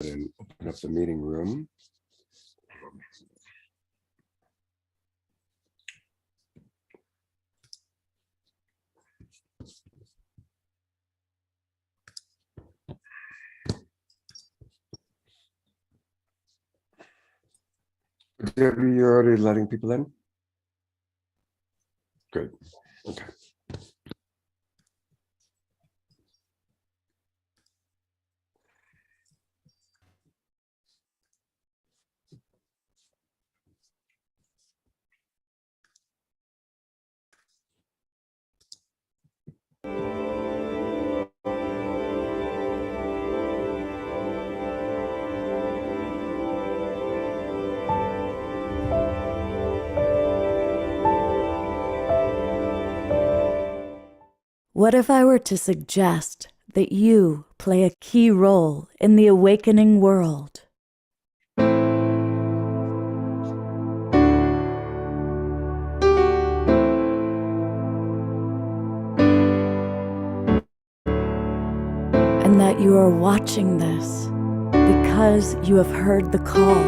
And open up the meeting room. Debbie, you're already letting people in? Good. Okay. What if I were to suggest that you play a key role in the awakening world? And that you are watching this because you have heard the call.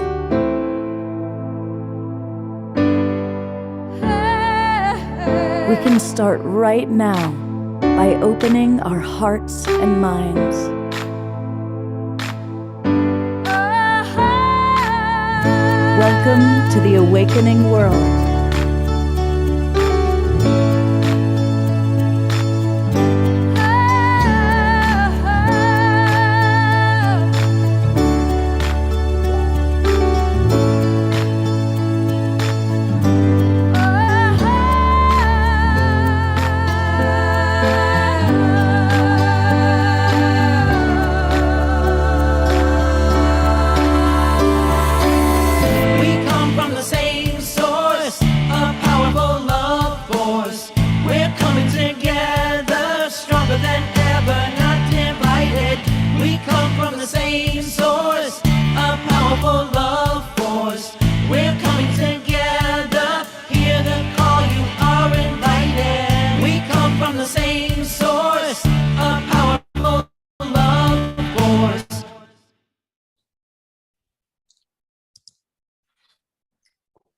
We can start right now by opening our hearts and minds. Welcome to the awakening world.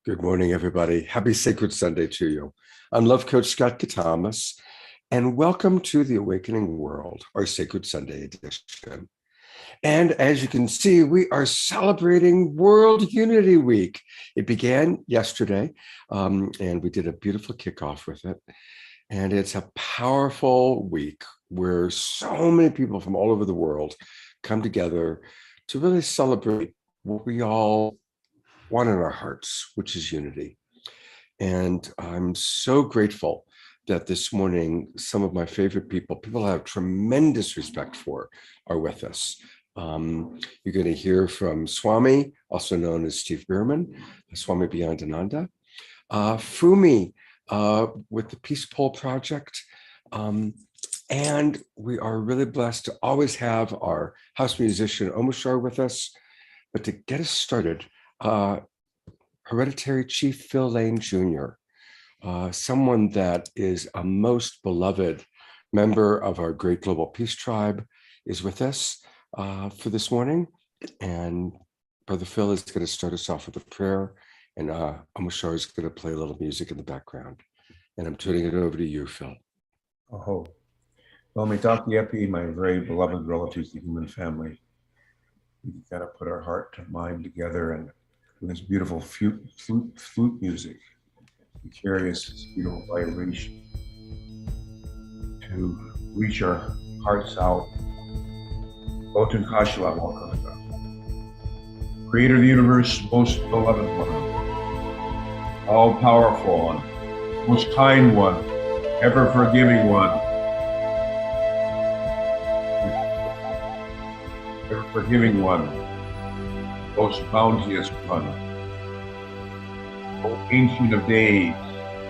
Good morning, everybody. Happy Sacred Sunday to you. I'm Love Coach Scott Katamas, and welcome to the Awakening World, our Sacred Sunday edition. And as you can see, we are celebrating World Unity Week. It began yesterday, and we did a beautiful kickoff with it. And it's a powerful week where so many people from all over the world come together to really celebrate what we all want in our hearts, which is unity. And I'm so grateful that this morning, some of my favorite people I have tremendous respect for, are with us. You're going to hear from Swami, also known as Steve Bierman, Swami Beyondananda, Fumi with the Peace Pole Project. And we are really blessed to always have our house musician, Omushar, with us. But to get us started, Hereditary Chief Phil Lane Jr., someone that is a most beloved member of our great Global Peace Tribe, is with us for this morning. And Brother Phil is going to start us off with a prayer, and Omushar is going to play a little music in the background. And I'm turning it over to you, Phil. Oh, well, Mitaki Epi, my very beloved relatives, the human family, we've got to put our heart and mind together and with this beautiful flute music, we carry this beautiful vibration to reach our hearts out. Otun Kashila Wakanaka, Creator of the universe, most beloved one, all powerful one, most kind one, ever forgiving one, ever forgiving one, most bounteous one, O Ancient of Days,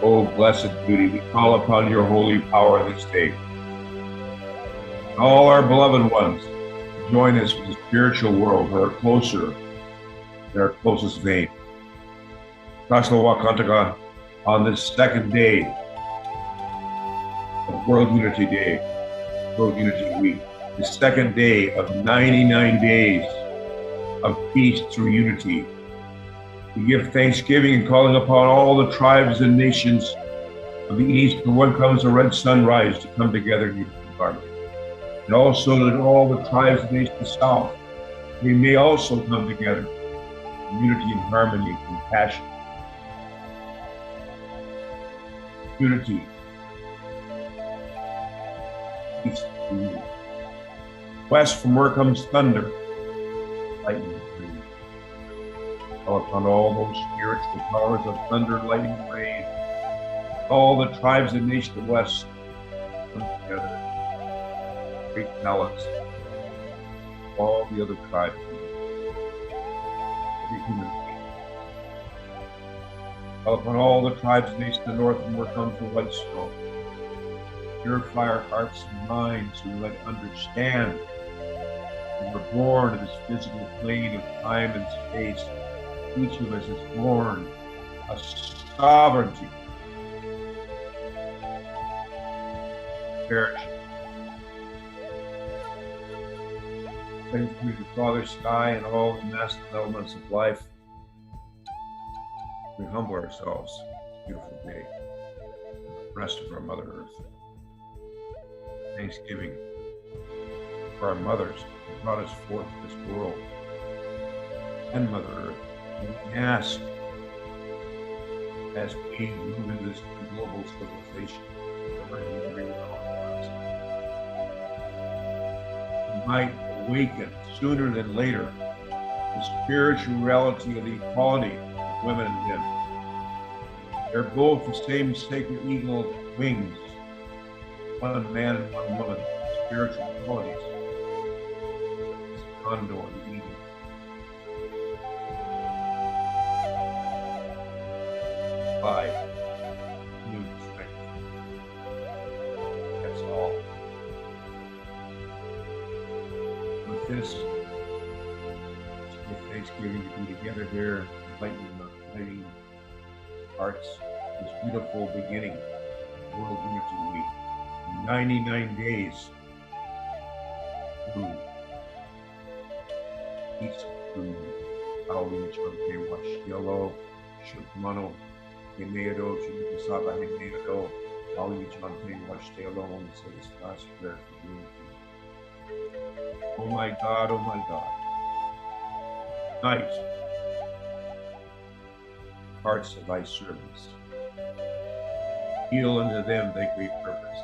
O Blessed Beauty, we call upon your holy power this day. All our beloved ones, join us with the spiritual world who are closer than our closest vein. Kasla Wakantaka, on this second day of World Unity Day, World Unity Week, the second day of 99 days of peace through unity. We give thanksgiving and calling upon all the tribes and nations of the east, from whence comes the red sunrise, to come together in unity and harmony. And also that all the tribes of the east and south, we may also come together in unity and harmony and compassion. Unity. Peace. West, from where comes thunder, lightning, rain. Call upon all those spiritual powers of thunder, lightning, and rain. All the tribes and nations of the West come together. Great balance. All the other tribes. Every human being. Call upon all the tribes and nations of the North, and where comes the white snow. Purify our hearts and minds, so we might understand. We were born in this physical plane of time and space. Each of us is born a sovereignty. Perish. Thanks be to Father Sky and all the master elements of life. We humble ourselves. It's a beautiful day. The rest of our Mother Earth. Thanksgiving for our mothers who brought us forth this world and Mother Earth. And we ask, as we move into this global civilization, we might awaken sooner than later the spiritual reality of the equality of women and men. They're both the same sacred eagle wings. One man and one woman, spiritual qualities. It's a condor and eagle. Five, new strength. That's all. With this, with Thanksgiving to be together here, lighting hearts, this beautiful beginning, World Unity Week. 99 days through peace, through Auli Chante Washielo, Shukmano, Hemero, Chukasaba, Hemero, Auli Chante Washielo, and say this last prayer for unity. Oh my God, oh my God. Night, hearts of thy servants, heal unto them thy great purpose.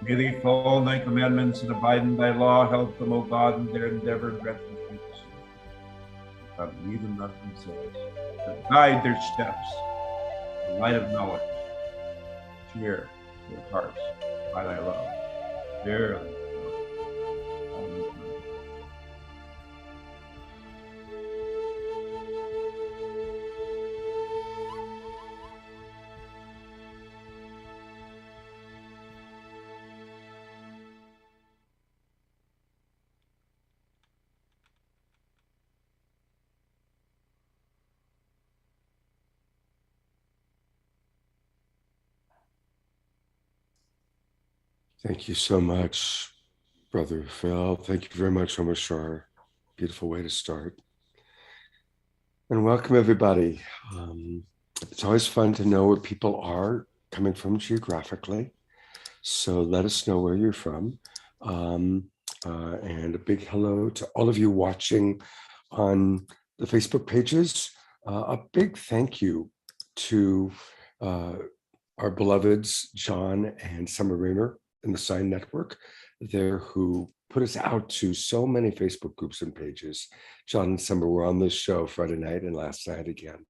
May they follow thy commandments and abide in thy law. Help them, O God, in their endeavor and grant them peace. God, lead them not themselves, but guide their steps, the light of knowledge. Cheer their hearts by thy love. Verily, Thank you so much, Brother Phil. Thank you very much, Omar Shar. Beautiful way to start. And welcome, everybody. It's always fun to know where people are coming from geographically. So let us know where you're from. And a big hello to all of you watching on the Facebook pages. A big thank you to our beloveds, John and Summer Raymer in the Sign Network there, who put us out to so many Facebook groups and pages. John and Summer were on this show Friday night and last night again.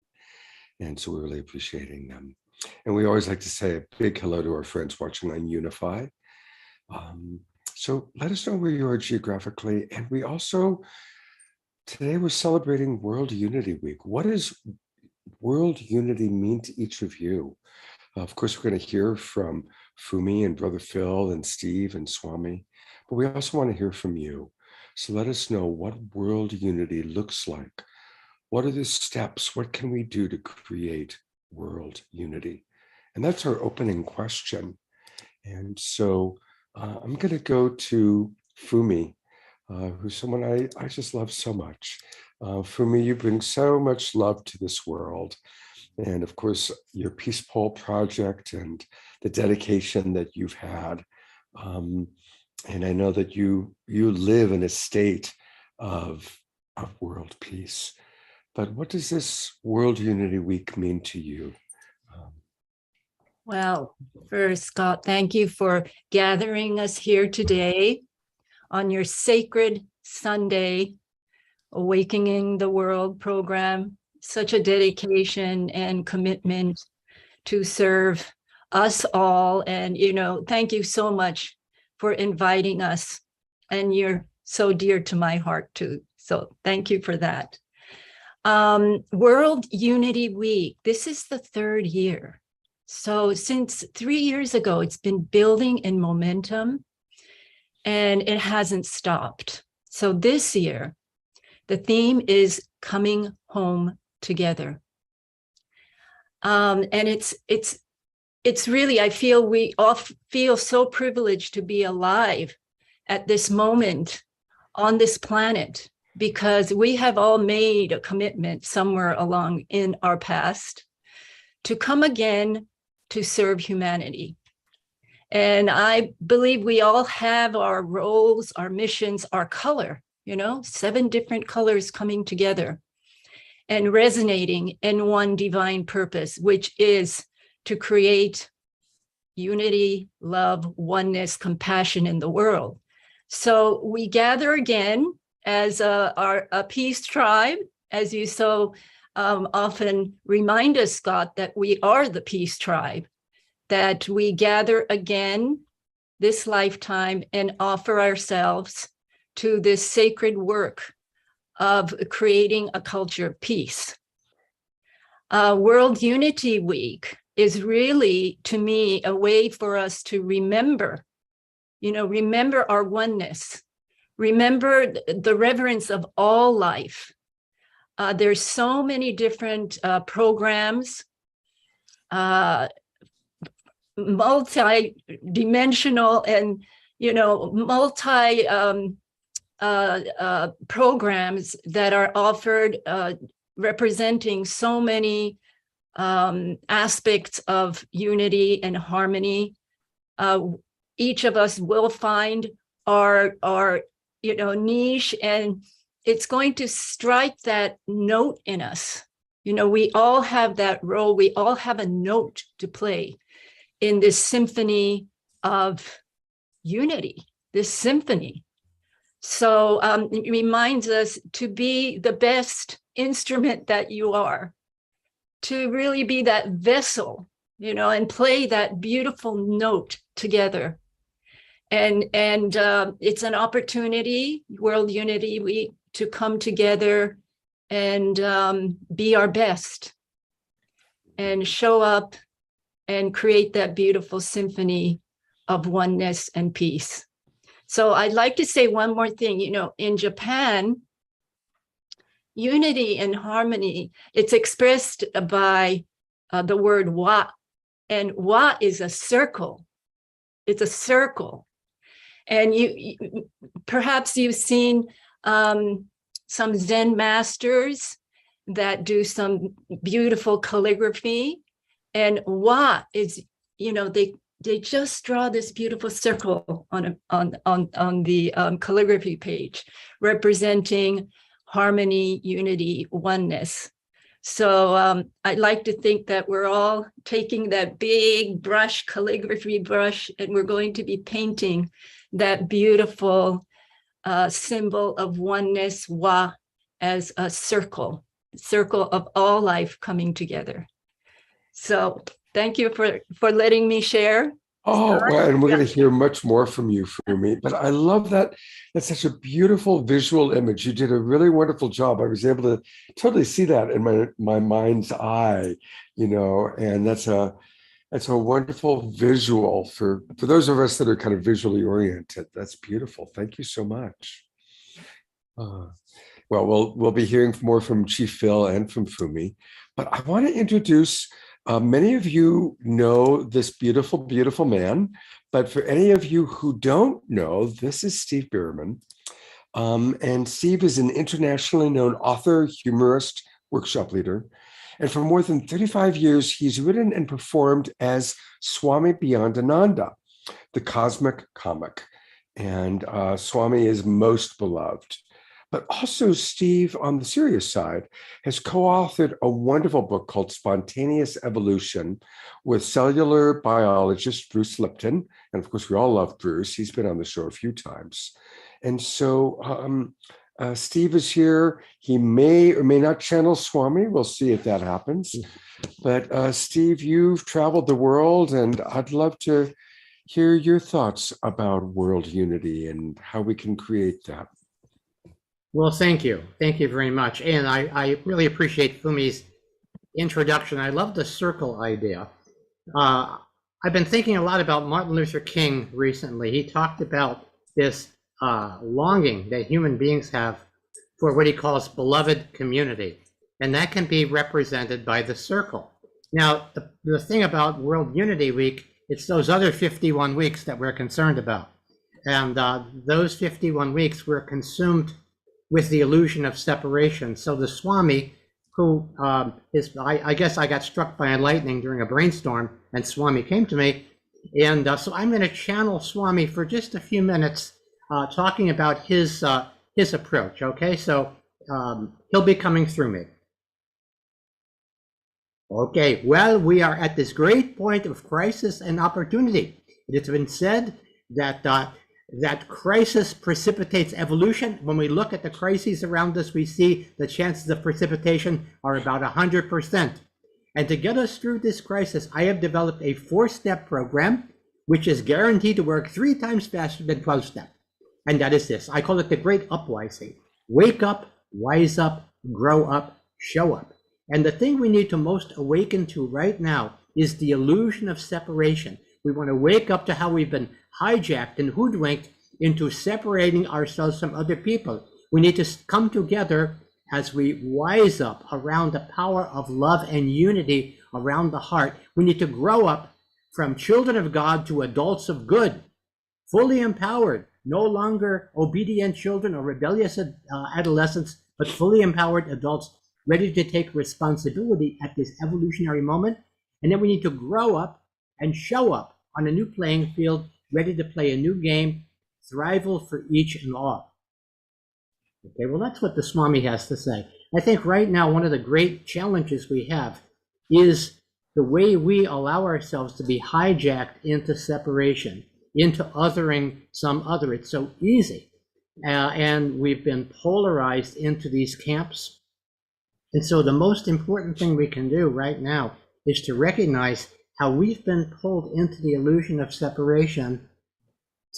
And so we're really appreciating them. And we always like to say a big hello to our friends watching on Unify. So let us know where you are geographically. And we also, today we're celebrating World Unity Week. What does World Unity mean to each of you? Of course, we're going to hear from Fumi and Brother Phil and Steve and Swami, but we also want to hear from you. So let us know what world unity looks like. What are the steps? What can we do to create world unity? And that's our opening question. And so I'm going to go to Fumi, who's someone I just love so much. Fumi, you bring so much love to this world. And of course, your Peace Pole project and the dedication that you've had. And I know that you live in a state of world peace. But what does this World Unity Week mean to you? Well, first, Scott, thank you for gathering us here today on your sacred Sunday Awakening the World program. Such a dedication and commitment to serve us all. And, thank you so much for inviting us. And you're so dear to my heart, too. So thank you for that. World Unity Week. This is the third year. So since 3 years ago, it's been building in momentum and it hasn't stopped. So this year, the theme is coming home together. And it's really, I feel we all feel so privileged to be alive at this moment on this planet, because we have all made a commitment somewhere along in our past to come again to serve humanity. And I believe we all have our roles, our missions, our color, 7 different colors coming together and resonating in one divine purpose, which is to create unity, love, oneness, compassion in the world. So we gather again as a peace tribe, as you so often remind us, Scott, that we are the peace tribe, that we gather again this lifetime and offer ourselves to this sacred work of creating a culture of peace. World Unity Week is really, to me, a way for us to remember our oneness, remember the reverence of all life. There's so many different programs, multi-dimensional and, multi programs that are offered representing so many aspects of unity and harmony. Each of us will find our niche, and it's going to strike that note in us. We all have that role. We all have a note to play in this symphony of unity, this symphony. So it reminds us to be the best instrument that you are, to really be that vessel, and play that beautiful note together. And it's an opportunity, World Unity Week, to come together and be our best and show up and create that beautiful symphony of oneness and peace. So I'd like to say one more thing. In Japan, unity and harmony, it's expressed by the word wa, and wa is a circle. It's a circle. And perhaps you've seen some Zen masters that do some beautiful calligraphy, and wa is, they just draw this beautiful circle on the calligraphy page, representing harmony, unity, oneness. So I'd like to think that we're all taking that big brush, calligraphy brush, and we're going to be painting that beautiful symbol of oneness, wa, as a circle of all life coming together. So thank you for letting me share. Oh, well, and we're going to hear much more from you, Fumi. But I love that. That's such a beautiful visual image. You did a really wonderful job. I was able to totally see that in my mind's eye, and that's a wonderful visual for those of us that are kind of visually oriented. That's beautiful. Thank you so much. Well, we'll be hearing more from Chief Phil and from Fumi, but I want to introduce. Many of you know this beautiful, beautiful man, but for any of you who don't know, this is Steve Bierman. And Steve is an internationally known author, humorist, workshop leader. And for more than 35 years, he's written and performed as Swami Beyondananda, the cosmic comic. And Swami is most beloved. But also, Steve, on the serious side, has co-authored a wonderful book called Spontaneous Evolution with cellular biologist Bruce Lipton. And of course, we all love Bruce. He's been on the show a few times. And so Steve is here. He may or may not channel Swami. We'll see if that happens. But Steve, you've traveled the world, and I'd love to hear your thoughts about world unity and how we can create that. Well, thank you. Thank you very much. And I really appreciate Fumi's introduction. I love the circle idea. I've been thinking a lot about Martin Luther King recently. He talked about this longing that human beings have for what he calls beloved community. And that can be represented by the circle. Now, the thing about World Unity Week, it's those other 51 weeks that we're concerned about. And those 51 weeks were consumed with the illusion of separation. So the Swami, who I guess I got struck by lightning during a brainstorm, and Swami came to me. And so I'm going to channel Swami for just a few minutes, talking about his approach. Okay, so he'll be coming through me. Okay, well, we are at this great point of crisis and opportunity. It has been said that that crisis precipitates evolution. When we look at the crises around us, we see the chances of precipitation are about 100%. And to get us through this crisis, I have developed a 4-step program, which is guaranteed to work 3 times faster than 12-step. And that is this. I call it the Great Upwising. Wake up, wise up, grow up, show up. And the thing we need to most awaken to right now is the illusion of separation. We want to wake up to how we've been hijacked and hoodwinked into separating ourselves from other people. We need to come together as we wise up around the power of love and unity around the heart. We need to grow up from children of God to adults of good, fully empowered, no longer obedient children or rebellious adolescents, but fully empowered adults ready to take responsibility at this evolutionary moment. And then we need to grow up and show up on a new playing field, ready to play a new game, thrival for each and all. Okay, well, that's what the Swami has to say. I think right now one of the great challenges we have is the way we allow ourselves to be hijacked into separation, into othering some other. It's so easy. And we've been polarized into these camps. And so the most important thing we can do right now is to recognize how we've been pulled into the illusion of separation,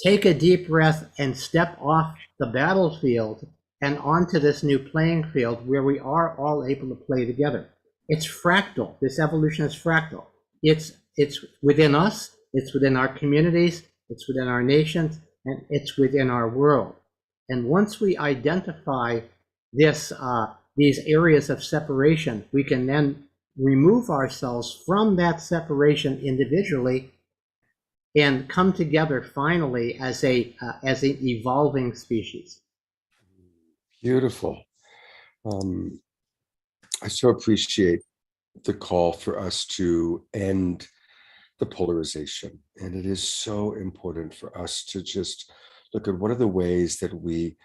take a deep breath and step off the battlefield and onto this new playing field where we are all able to play together. It's fractal. This evolution is fractal. It's within us, it's within our communities, it's within our nations, and it's within our world. And once we identify this, these areas of separation, we can then remove ourselves from that separation individually and come together finally as an evolving species. Beautiful. I so appreciate the call for us to end the polarization. And it is so important for us to just look at what are the ways that we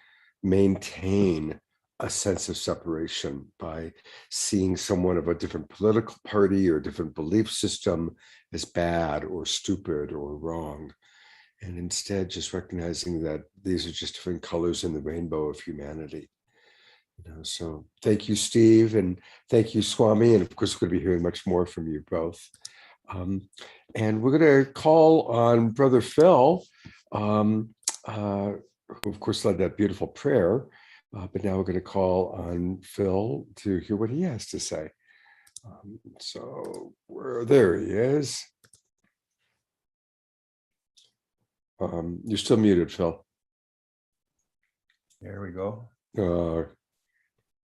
maintain a sense of separation by seeing someone of a different political party or different belief system as bad or stupid or wrong. And instead just recognizing that these are just different colors in the rainbow of humanity. So thank you, Steve, and thank you, Swami. And of course, we're going to be hearing much more from you both. And we're going to call on Brother Phil, who of course led that beautiful prayer. But now we're going to call on Phil to hear what he has to say. There he is. You're still muted, Phil. There we go.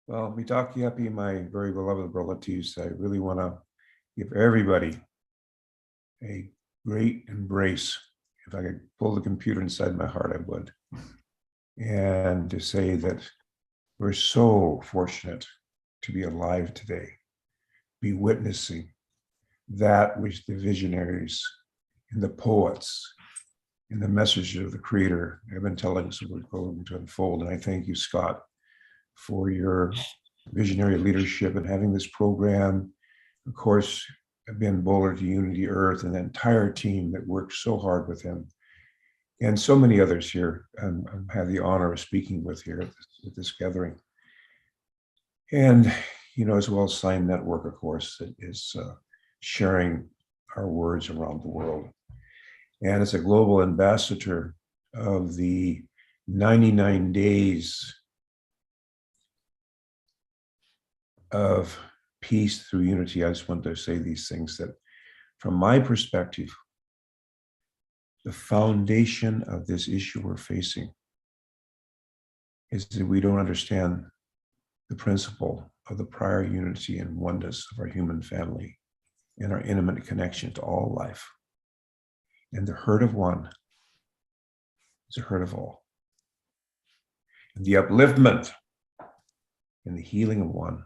Well, Mitaki Happy, my very beloved relatives, I really want to give everybody a great embrace. If I could pull the computer inside my heart, I would. and to say that we're so fortunate to be alive today, be witnessing that which the visionaries and the poets and the message of the Creator have been telling us we're going to unfold. And I thank you, Scott, for your visionary leadership and having this program. Of course, Ben Bowler to Unity Earth and the entire team that worked so hard with him, and so many others here I had the honor of speaking with here at this gathering. And, as well as Sign Network, of course, that is sharing our words around the world. And as a global ambassador of the 99 days of peace through unity, I just want to say these things that from my perspective, the foundation of this issue we're facing is that we don't understand the principle of the prior unity and oneness of our human family and our intimate connection to all life. And the hurt of one is the hurt of all. And the upliftment and the healing of one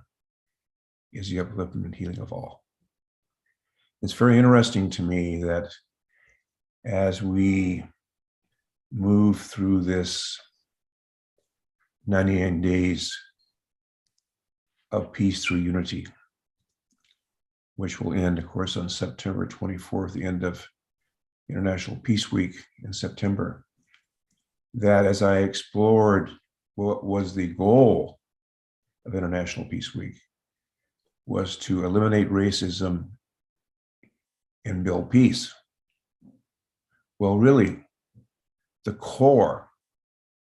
is the upliftment and healing of all. It's very interesting to me that as we move through this 99 days of peace through unity, which will end, of course, on September 24th, the end of International Peace Week in September, that as I explored what was the goal of International Peace Week, was to eliminate racism and build peace. Well, really, the core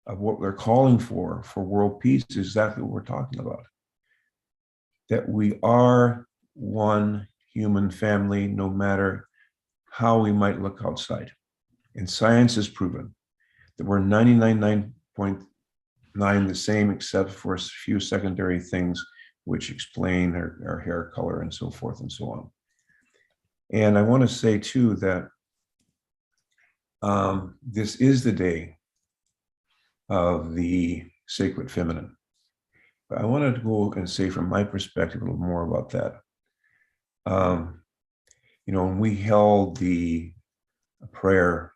of what they're calling for world peace is exactly what we're talking about. That we are one human family, no matter how we might look outside. And science has proven that we're 99.9% the same, except for a few secondary things which explain our hair color and so forth and so on. And I want to say too that this is the day of the sacred feminine. But I wanted to go and say from my perspective a little more about that. When we held the prayer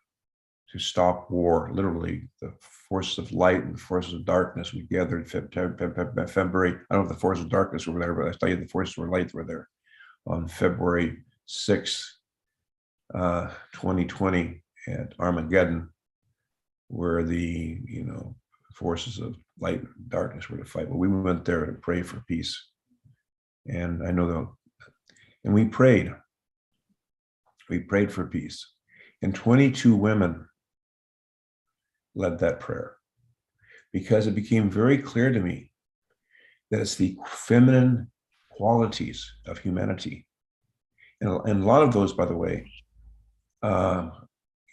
to stop war, literally the forces of light and the forces of darkness, we gathered February. I don't know if the forces of darkness were there, but I tell you the forces of light were there on February 6th, 2020 at Armageddon, where the forces of light and darkness were to fight. But we went there to pray for peace. And I know that, and we prayed. We prayed for peace. And 22 women led that prayer, because it became very clear to me that it's the feminine qualities of humanity. And a lot of those, by the way,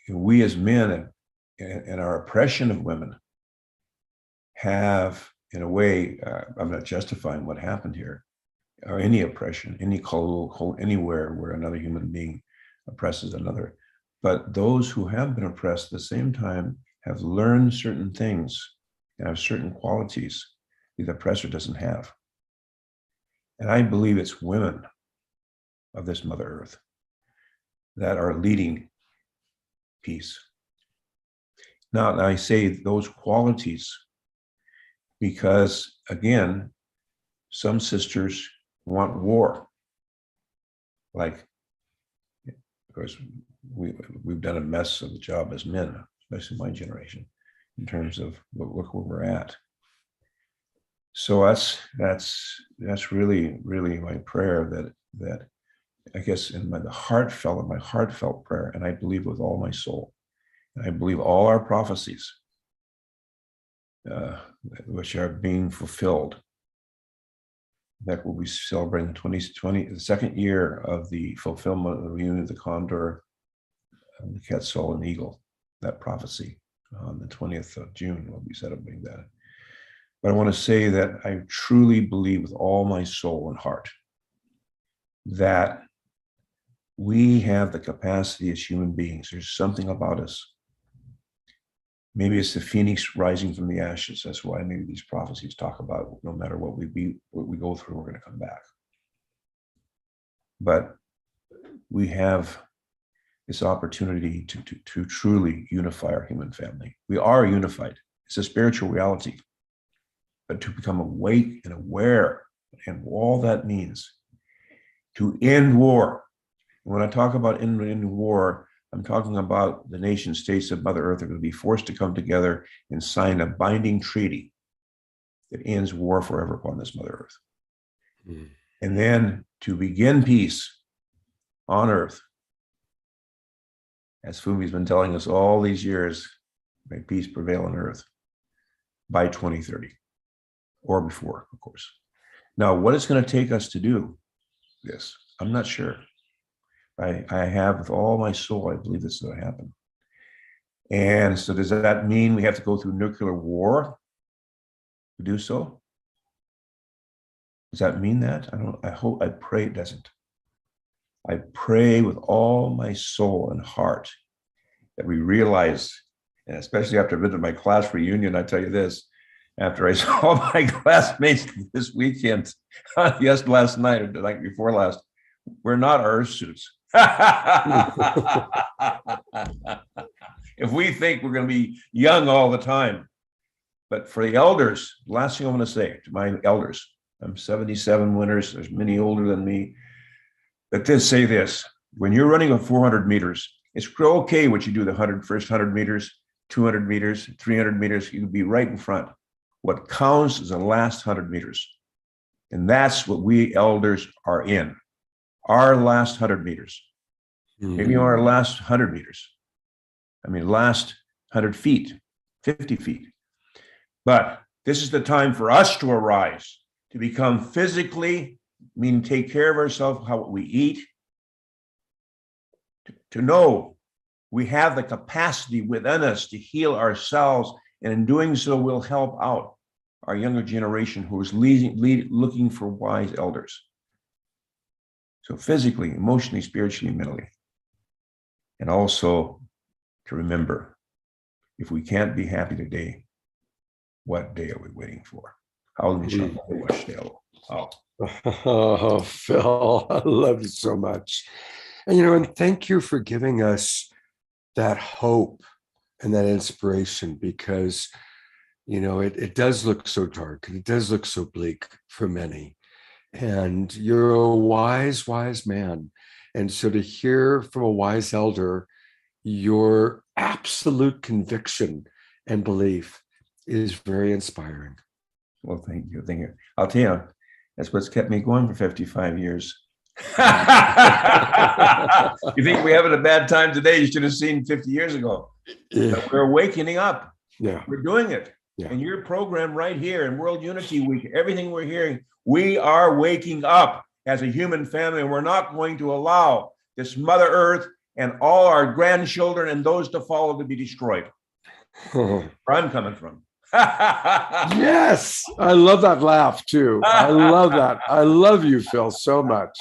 we as men and our oppression of women have, in a way, I'm not justifying what happened here, or any oppression, any anywhere where another human being oppresses another. But those who have been oppressed at the same time have learned certain things and have certain qualities the oppressor doesn't have. And I believe it's women of this Mother Earth that are leading peace. Now, I say those qualities because, again, some sisters want war. Like, of course, we've done a mess of the job as men, especially my generation, in terms of look where we're at. So that's really my prayer, that I guess in my heartfelt prayer, and I believe with all my soul, and I believe all our prophecies, which are being fulfilled, that we'll be celebrating the second year of the fulfillment of the reunion of the condor, the quetzal and eagle, that prophecy on the 20th of June, we'll be celebrating that. But I want to say that I truly believe with all my soul and heart that we have the capacity as human beings. There's something about us maybe it's the phoenix rising from the ashes. That's why maybe these prophecies talk about no matter what we go through, we're going to come back. But we have this opportunity to truly unify our human family. We are unified. It's a spiritual reality. But to become awake and aware, and all that means, to end war. When I talk about end war, I'm talking about the nation states of Mother Earth are going to be forced to come together and sign a binding treaty that ends war forever upon this Mother Earth. Mm. And then to begin peace on Earth, as Fumi's been telling us all these years, may peace prevail on Earth by 2030 or before, of course. Now, what it's going to take us to do this, I'm not sure. I have with all my soul, I believe this is going to happen. And so does that mean we have to go through nuclear war to do so? Does that mean that? I pray it doesn't. I pray with all my soul and heart that we realize, and especially after I've been to my class reunion, I tell you this, after I saw my classmates this weekend, yes, last night or the night before last, we're not Earth suits. If we think we're going to be young all the time. But for the elders, the last thing I want to say to my elders, I'm 77 winters, there's many older than me, that they say this: when you're running a 400 meters, it's okay what you do the first 100 meters, 200 meters, 300 meters, you can be right in front. What counts is the last 100 meters. And that's what we elders are in. Our last 100 meters. Maybe our last 100 meters. I mean, last 100 feet, 50 feet. But this is the time for us to arise, to become physically, meaning take care of ourselves, how we eat, to know we have the capacity within us to heal ourselves, and in doing so, we'll help out our younger generation who is looking for wise elders. So physically, emotionally, spiritually, mentally. And also to remember, if we can't be happy today, what day are we waiting for? Oh, Phil, I love you so much. And, and thank you for giving us that hope and that inspiration, because, it does look so dark and it does look so bleak for many. And you're a wise, wise man. And so to hear from a wise elder, your absolute conviction and belief is very inspiring. Well, thank you. Thank you. I'll tell you, that's what's kept me going for 55 years. You think we're having a bad time today? You should have seen 50 years ago. Yeah. We're awakening up. Yeah. We're doing it. Yeah. And your program right here in World Unity Week, everything we're hearing, we are waking up as a human family, and we're not going to allow this Mother Earth and all our grandchildren and those to follow to be destroyed. Where I'm coming from. Yes, I love that laugh too. I love that. I love you, Phil, so much.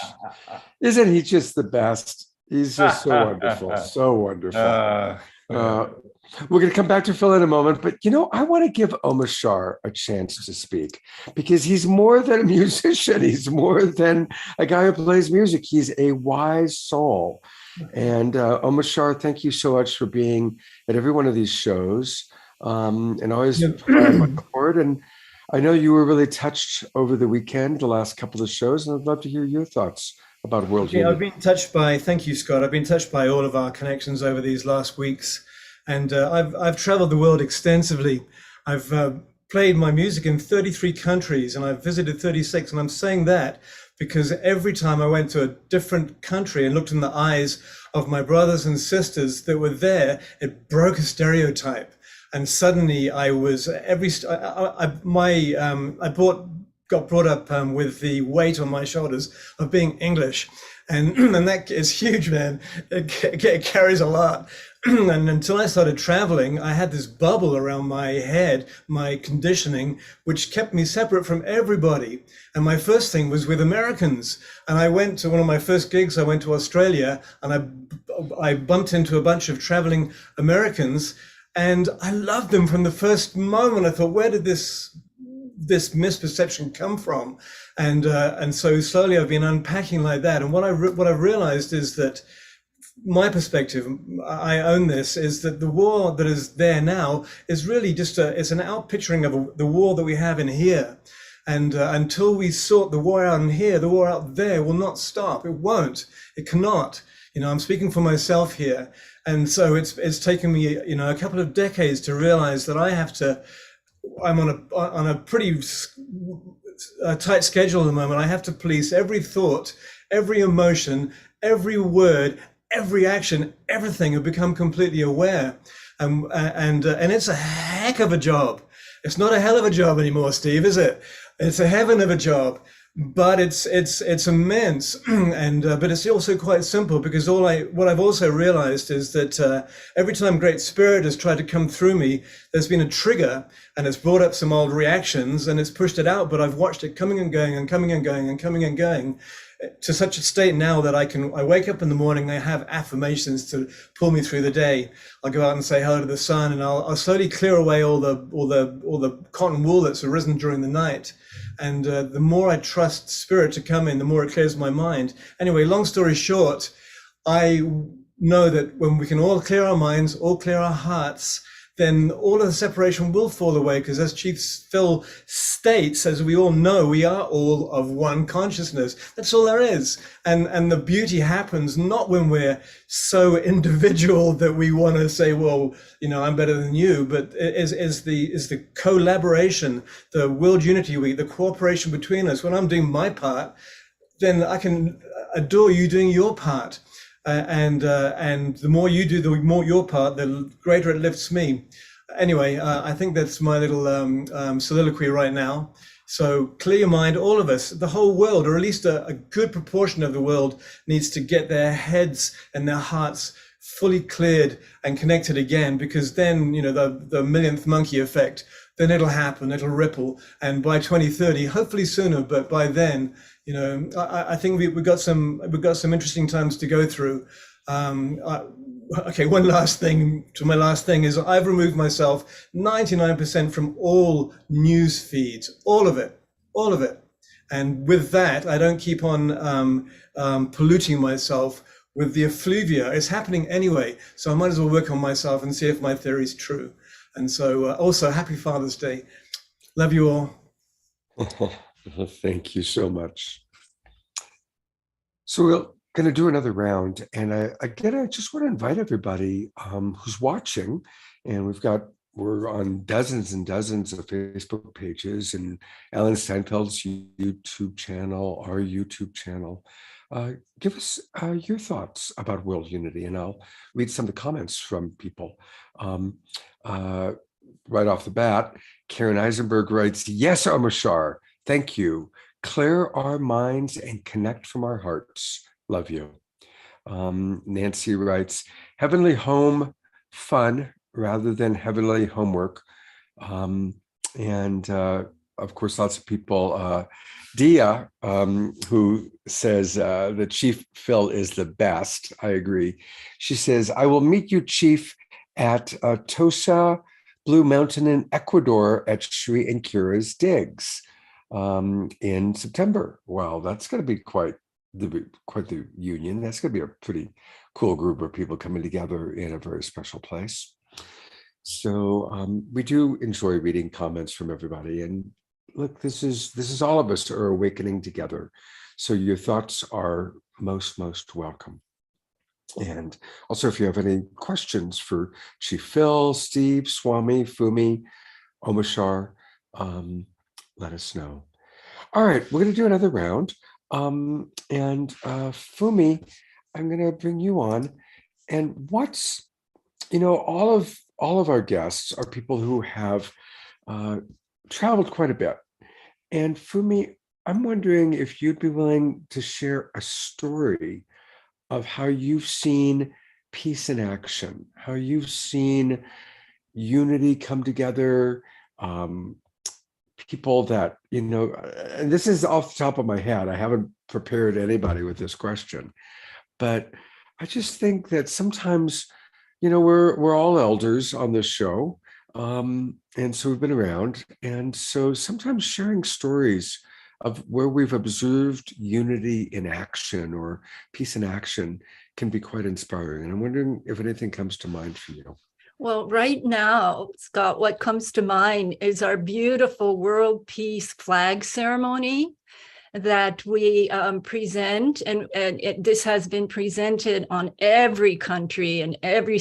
Isn't he just the best? He's just so wonderful, so wonderful. We're going to come back to Phil in a moment, but I want to give Omashar a chance to speak, because he's more than a musician. He's more than a guy who plays music. He's a wise soul. And Omashar, thank you so much for being at every one of these shows. And always on board. And I know you were really touched over the weekend, the last couple of shows, and I'd love to hear your thoughts about World Unity. I've been touched by, thank you, Scott. I've been touched by all of our connections over these last weeks. And I've traveled the world extensively. I've played my music in 33 countries, and I've visited 36. And I'm saying that because every time I went to a different country and looked in the eyes of my brothers and sisters that were there, it broke a stereotype. And suddenly I was got brought up with the weight on my shoulders of being English, and that is huge, man. It carries a lot. And until I started traveling, I had this bubble around my head, my conditioning, which kept me separate from everybody. And my first thing was with Americans. And I went to one of my first gigs, I went to Australia, and I bumped into a bunch of traveling Americans. And I loved them from the first moment. I thought, where did this misperception come from? And so slowly I've been unpacking like that. And what I've realized is that my perspective, I own this, is that the war that is there now is really just it's an outpicturing of the war that we have in here. And until we sort the war out in here, the war out there will not stop. It won't. It cannot. I'm speaking for myself here. And so it's taken me, a couple of decades to realize that I'm on a pretty tight schedule at the moment. I have to police every thought, every emotion, every word, every action, everything, and become completely aware. And it's a heck of a job. It's not a hell of a job anymore, Steve, is it? It's a heaven of a job, but it's immense. But it's also quite simple, because what I've also realized is that every time Great Spirit has tried to come through me, there's been a trigger, and it's brought up some old reactions, and it's pushed it out. But I've watched it coming and going and coming and going and coming and going, to such a state now that I wake up in the morning, I have affirmations to pull me through the day. I'll go out and say hello to the sun, and I'll slowly clear away all the cotton wool that's arisen during the night. And the more I trust Spirit to come in, the more it clears my mind. Anyway, long story short, I know that when we can all clear our minds, all clear our hearts, then all of the separation will fall away, because as Chief Phil states, as we all know, we are all of one consciousness. That's all there is. And the beauty happens not when we're so individual that we want to say, well, I'm better than you, but is the collaboration, the world unity week, the cooperation between us. When I'm doing my part, then I can adore you doing your part. And the more you do, the more your part, the greater it lifts me. Anyway, I think that's my little soliloquy right now. So clear your mind, all of us, the whole world, or at least a good proportion of the world, needs to get their heads and their hearts fully cleared and connected again, because then, the millionth monkey effect, then it'll happen, it'll ripple. And by 2030, hopefully sooner, but by then, I think we've got some interesting times to go through. Okay, one last thing to my last thing is I've removed myself 99% from all news feeds, all of it. And with that, I don't keep on polluting myself with the effluvia. It's happening anyway, so I might as well work on myself and see if my theory is true. And so also, happy Father's Day. Love you all. Thank you so much. So we're going to do another round. And I just want to invite everybody who's watching. And we're on dozens and dozens of Facebook pages, and Alan Steinfeld's YouTube channel, our YouTube channel. Give us your thoughts about world unity, and I'll read some of the comments from people. Right off the bat, Karen Eisenberg writes, "Yes, Amashar, thank you. Clear our minds and connect from our hearts. Love you." Nancy writes, "Heavenly home fun rather than heavenly homework." And of course, lots of people. Dia, who says that Chief Phil is the best. I agree. She says, "I will meet you, Chief, at Tosa Blue Mountain in Ecuador at Sri and Kira's Digs in September." Well, that's going to be quite the union. That's going to be a pretty cool group of people coming together in a very special place. So we do enjoy reading comments from everybody. And look, this is all of us are awakening together. So your thoughts are most welcome. And also, if you have any questions for Chief Phil, Steve, Swami, Fumi, Omashar, let us know. All right, we're going to do another round. And Fumi, I'm going to bring you on. And all of our guests are people who have traveled quite a bit. And Fumi, I'm wondering if you'd be willing to share a story of how you've seen peace in action, how you've seen unity come together, people that, and this is off the top of my head, I haven't prepared anybody with this question, but I just think that sometimes we're all elders on this show. And so we've been around. And so sometimes sharing stories of where we've observed unity in action or peace in action can be quite inspiring. And I'm wondering if anything comes to mind for you. Well, right now, Scott, what comes to mind is our beautiful World Peace Flag ceremony that we present, and this has been presented on every country and every,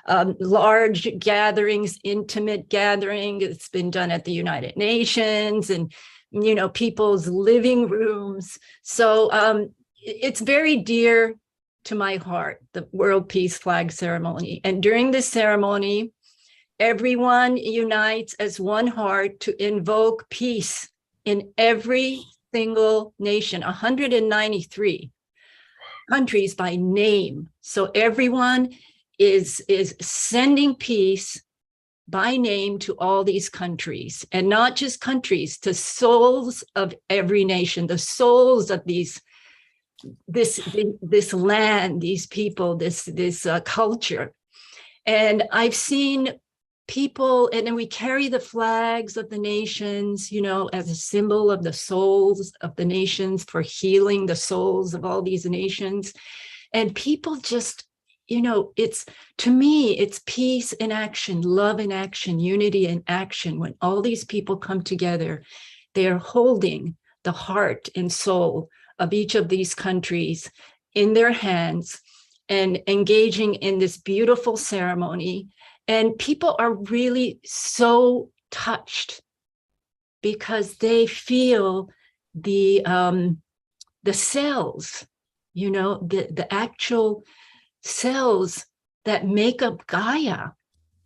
large gatherings, intimate gathering. It's been done at the United Nations and, people's living rooms. So it's very dear to my heart, the World Peace Flag ceremony. And during this ceremony, everyone unites as one heart to invoke peace in every single nation, 193 countries by name. So everyone is sending peace by name to all these countries, and not just countries, to souls of every nation, the souls of this land, these people, this culture. And I've seen people, and then we carry the flags of the nations, as a symbol of the souls of the nations for healing the souls of all these nations. And people just, to me, it's peace in action, love in action, unity in action. When all these people come together, they are holding the heart and soul of each of these countries in their hands and engaging in this beautiful ceremony. And people are really so touched because they feel the cells, the actual cells that make up Gaia.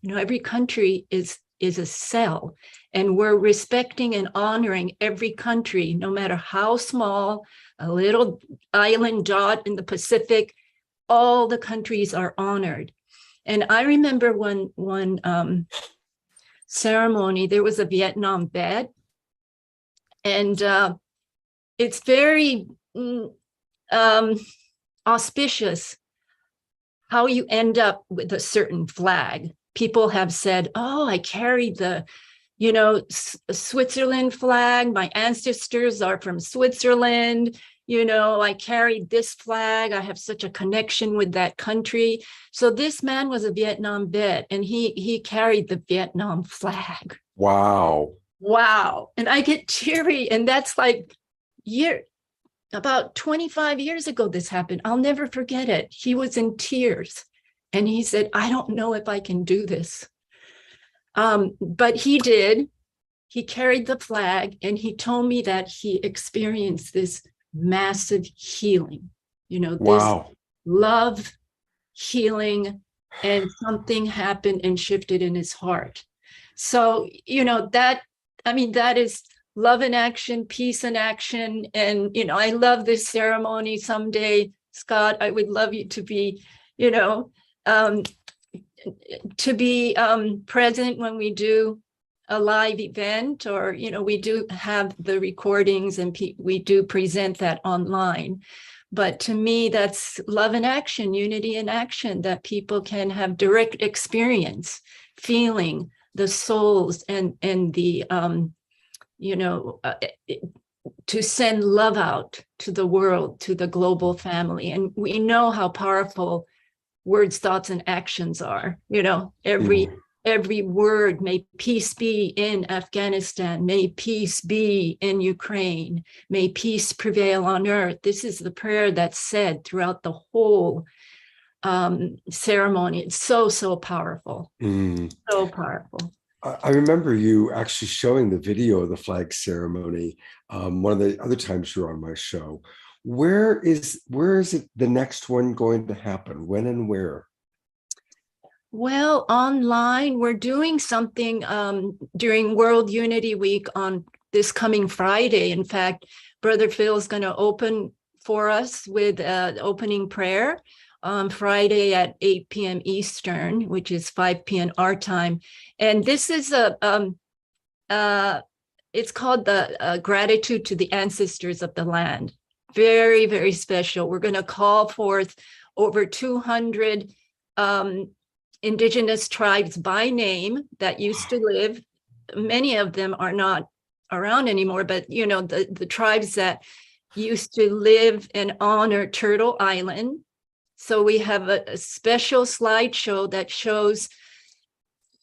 Every country is a cell, and we're respecting and honoring every country, no matter how small, a little island dot in the Pacific. All the countries are honored. And I remember one ceremony, there was a Vietnam vet, and it's very auspicious how you end up with a certain flag. People have said, oh, I carried the, Switzerland flag. My ancestors are from Switzerland. I carried this flag. I have such a connection with that country. So this man was a Vietnam vet, and he carried the Vietnam flag. Wow. And I get teary, and that's like about 25 years ago this happened. I'll never forget it. He was in tears, and he said, I don't know if I can do this. But he did. He carried the flag, and he told me that he experienced this massive healing, this love, healing, and something happened and shifted in his heart. So, that is love in action, peace in action. And, I love this ceremony. Someday, Scott, I would love you to be, present when we do a live event, or, we do have the recordings and we do present that online. But to me, that's love in action, unity in action, that people can have direct experience, feeling the souls and the, to send love out to the world, to the global family. And we know how powerful words, thoughts, and actions are. Every word, may peace be in Afghanistan, may peace be in Ukraine, may peace prevail on earth. This is the prayer that's said throughout the whole ceremony. It's so powerful. So powerful. I remember you actually showing the video of the flag ceremony one of the other times you were on my show. Where is it the next one going to happen? When and where? Well, online, we're doing something during World Unity Week on this coming Friday. In fact, Brother Phil is going to open for us with opening prayer on Friday at 8 p.m. Eastern, which is 5 p.m. our time. And this is it's called the Gratitude to the Ancestors of the Land. Very, very special. We're going to call forth over 200 indigenous tribes by name that used to live. Many of them are not around anymore, but the tribes that used to live and honor Turtle Island. So we have a special slideshow that shows,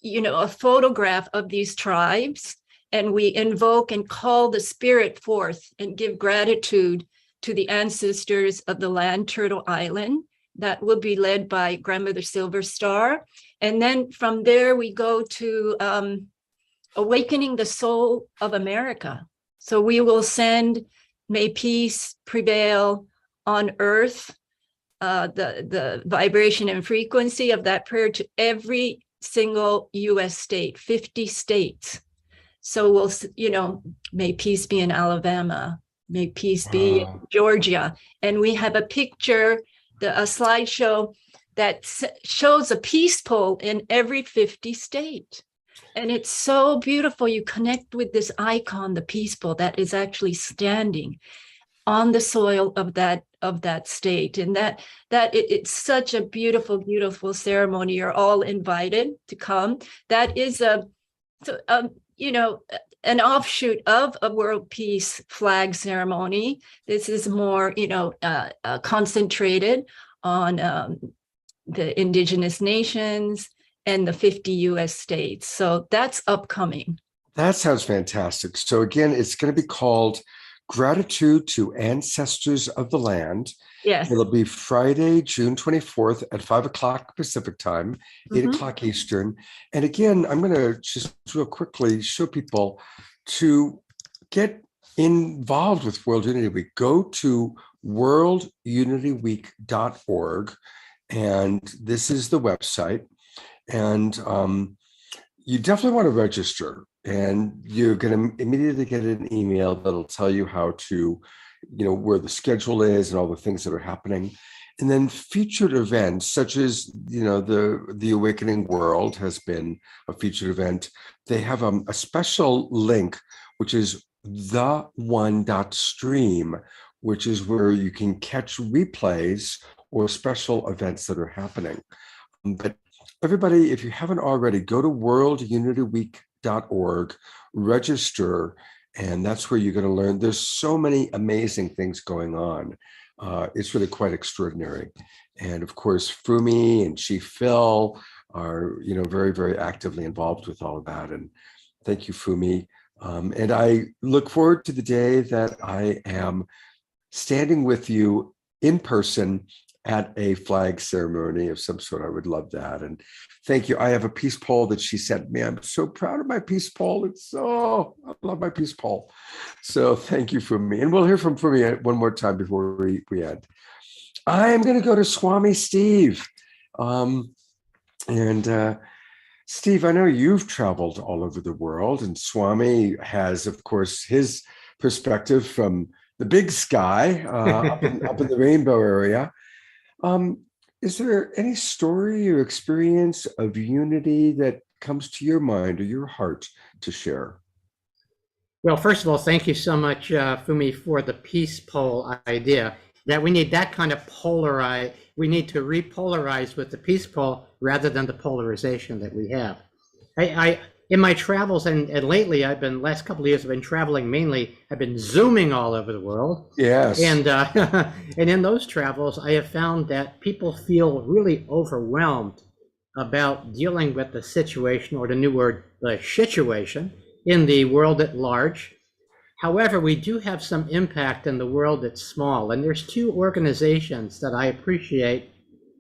a photograph of these tribes, and we invoke and call the spirit forth and give gratitude to the ancestors of the land, Turtle Island. That will be led by Grandmother Silver Star. And then from there, we go to Awakening the Soul of America. So we will send May Peace Prevail on Earth, the vibration and frequency of that prayer to every single US state, 50 states. So we'll, may peace be in Alabama, may peace be in Georgia. And we have a picture, a slideshow that shows a peace pole in every 50 state. And it's so beautiful. You connect with this icon, the peace pole, that is actually standing on the soil of that state. And it's such a beautiful, beautiful ceremony. You're all invited to come. That is an offshoot of a world peace flag ceremony. This is more, concentrated on the indigenous nations and the 50 US states. So that's upcoming. That sounds fantastic. So again, it's going to be called Gratitude to Ancestors of the Land. Yes. It'll be Friday, June 24th at 5 o'clock Pacific time, 8 o'clock Eastern. And again, I'm going to just real quickly show people to get involved with World Unity Week. Go to worldunityweek.org. And this is the website. And you definitely want to register. And you're going to immediately get an email that'll tell you how to, where the schedule is and all the things that are happening. And then featured events such as, the Awakening World has been a featured event. They have a special link, which is the1.stream, which is where you can catch replays or special events that are happening. But everybody, if you haven't already, go to worldunityweek.org, register, and that's where you're going to learn. There's so many amazing things going on. It's really quite extraordinary. And of course, Fumi and Chief Phil are, very, very actively involved with all of that. And thank you, Fumi. And I look forward to the day that I am standing with you in person at a flag ceremony of some sort. I would love that. And thank you. I have a peace pole that she sent me. I'm so proud of my peace pole. I love my peace pole. So thank you, Fumi. And we'll hear from Fumi one more time before we end. I'm going to go to Swami Steve. Steve, I know you've traveled all over the world, and Swami has, of course, his perspective from the big sky up in the rainbow area. Is there any story or experience of unity that comes to your mind or your heart to share? Well, first of all, thank you so much, Fumi, for the peace pole idea. That we need that kind of we need to repolarize with the peace pole rather than the polarization that we have. I in my travels, and lately last couple of years, I've been traveling mainly, I've been Zooming all over the world. Yes. And in those travels, I have found that people feel really overwhelmed about dealing with the situation, or the new word, the situation, in the world at large. However, we do have some impact in the world that's small. And there's two organizations that I appreciate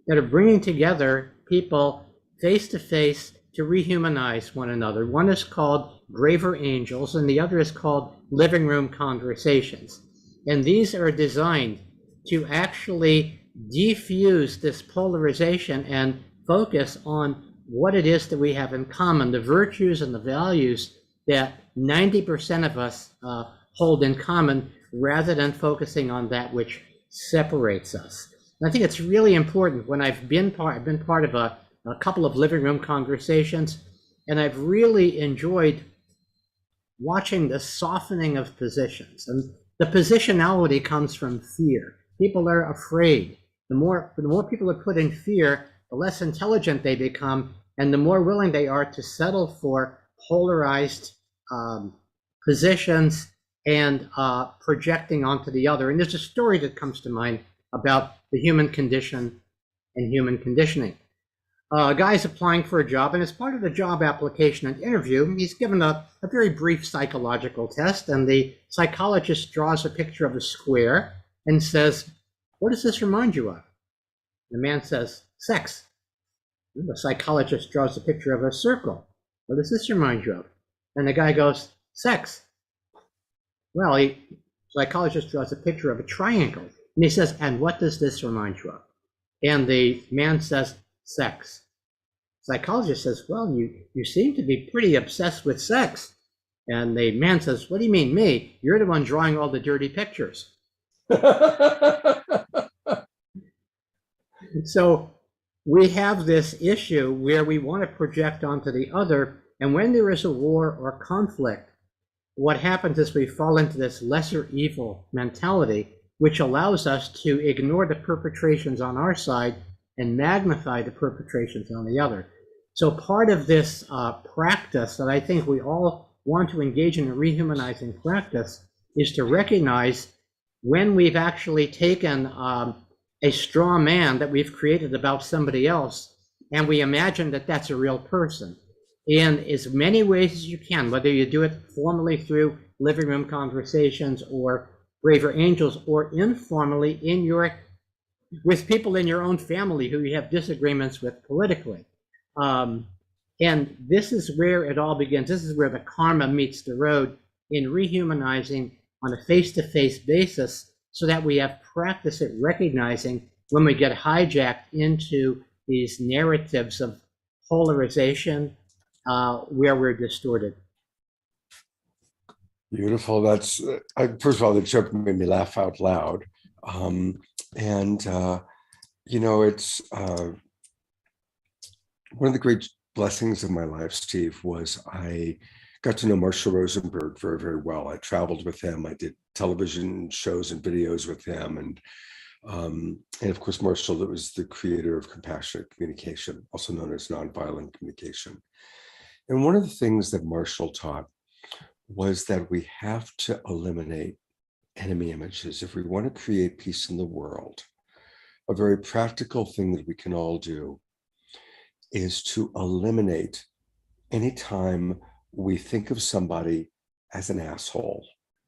that are bringing together people face to face to rehumanize one another. One is called Braver Angels, and the other is called Living Room Conversations. And these are designed to actually defuse this polarization and focus on what it is that we have in common, the virtues and the values that 90% of us hold in common, rather than focusing on that which separates us. And I think it's really important. When I've been part of a couple of living room conversations, and I've really enjoyed watching the softening of positions. And the positionality comes from fear. People are afraid. The more people are put in fear, the less intelligent they become, and the more willing they are to settle for polarized positions and projecting onto the other. And there's a story that comes to mind about the human condition and human conditioning. A guy's applying for a job, and as part of the job application and interview, he's given a very brief psychological test, and the psychologist draws a picture of a square and says, "What does this remind you of?" The man says, "Sex." The psychologist draws a picture of a circle. "What does this remind you of?" And the guy goes, "Sex." Well, the psychologist draws a picture of a triangle, and he says, "And what does this remind you of?" And the man says, "Sex." Psychologist says, "Well, you seem to be pretty obsessed with sex." And the man says, "What do you mean, me? You're the one drawing all the dirty pictures." So we have this issue where we want to project onto the other, and when there is a war or conflict, what happens is we fall into this lesser evil mentality, which allows us to ignore the perpetrations on our side and magnify the perpetrations on the other. So part of this practice that I think we all want to engage in a rehumanizing practice is to recognize when we've actually taken a straw man that we've created about somebody else, and we imagine that that's a real person. In as many ways as you can, whether you do it formally through living room conversations or Braver Angels, or informally with people in your own family who you have disagreements with politically. And this is where it all begins. This is where the karma meets the road in rehumanizing on a face-to-face basis, so that we have practice at recognizing when we get hijacked into these narratives of polarization where we're distorted. Beautiful. That's first of all, the joke made me laugh out loud. It's one of the great blessings of my life, Steve, was I got to know Marshall Rosenberg very, very well. I traveled with him. I did television shows and videos with him. And of course, Marshall, that was the creator of compassionate communication, also known as nonviolent communication. And one of the things that Marshall taught was that we have to eliminate enemy images if we want to create peace in the world. A very practical thing that we can all do is to eliminate any time we think of somebody as an asshole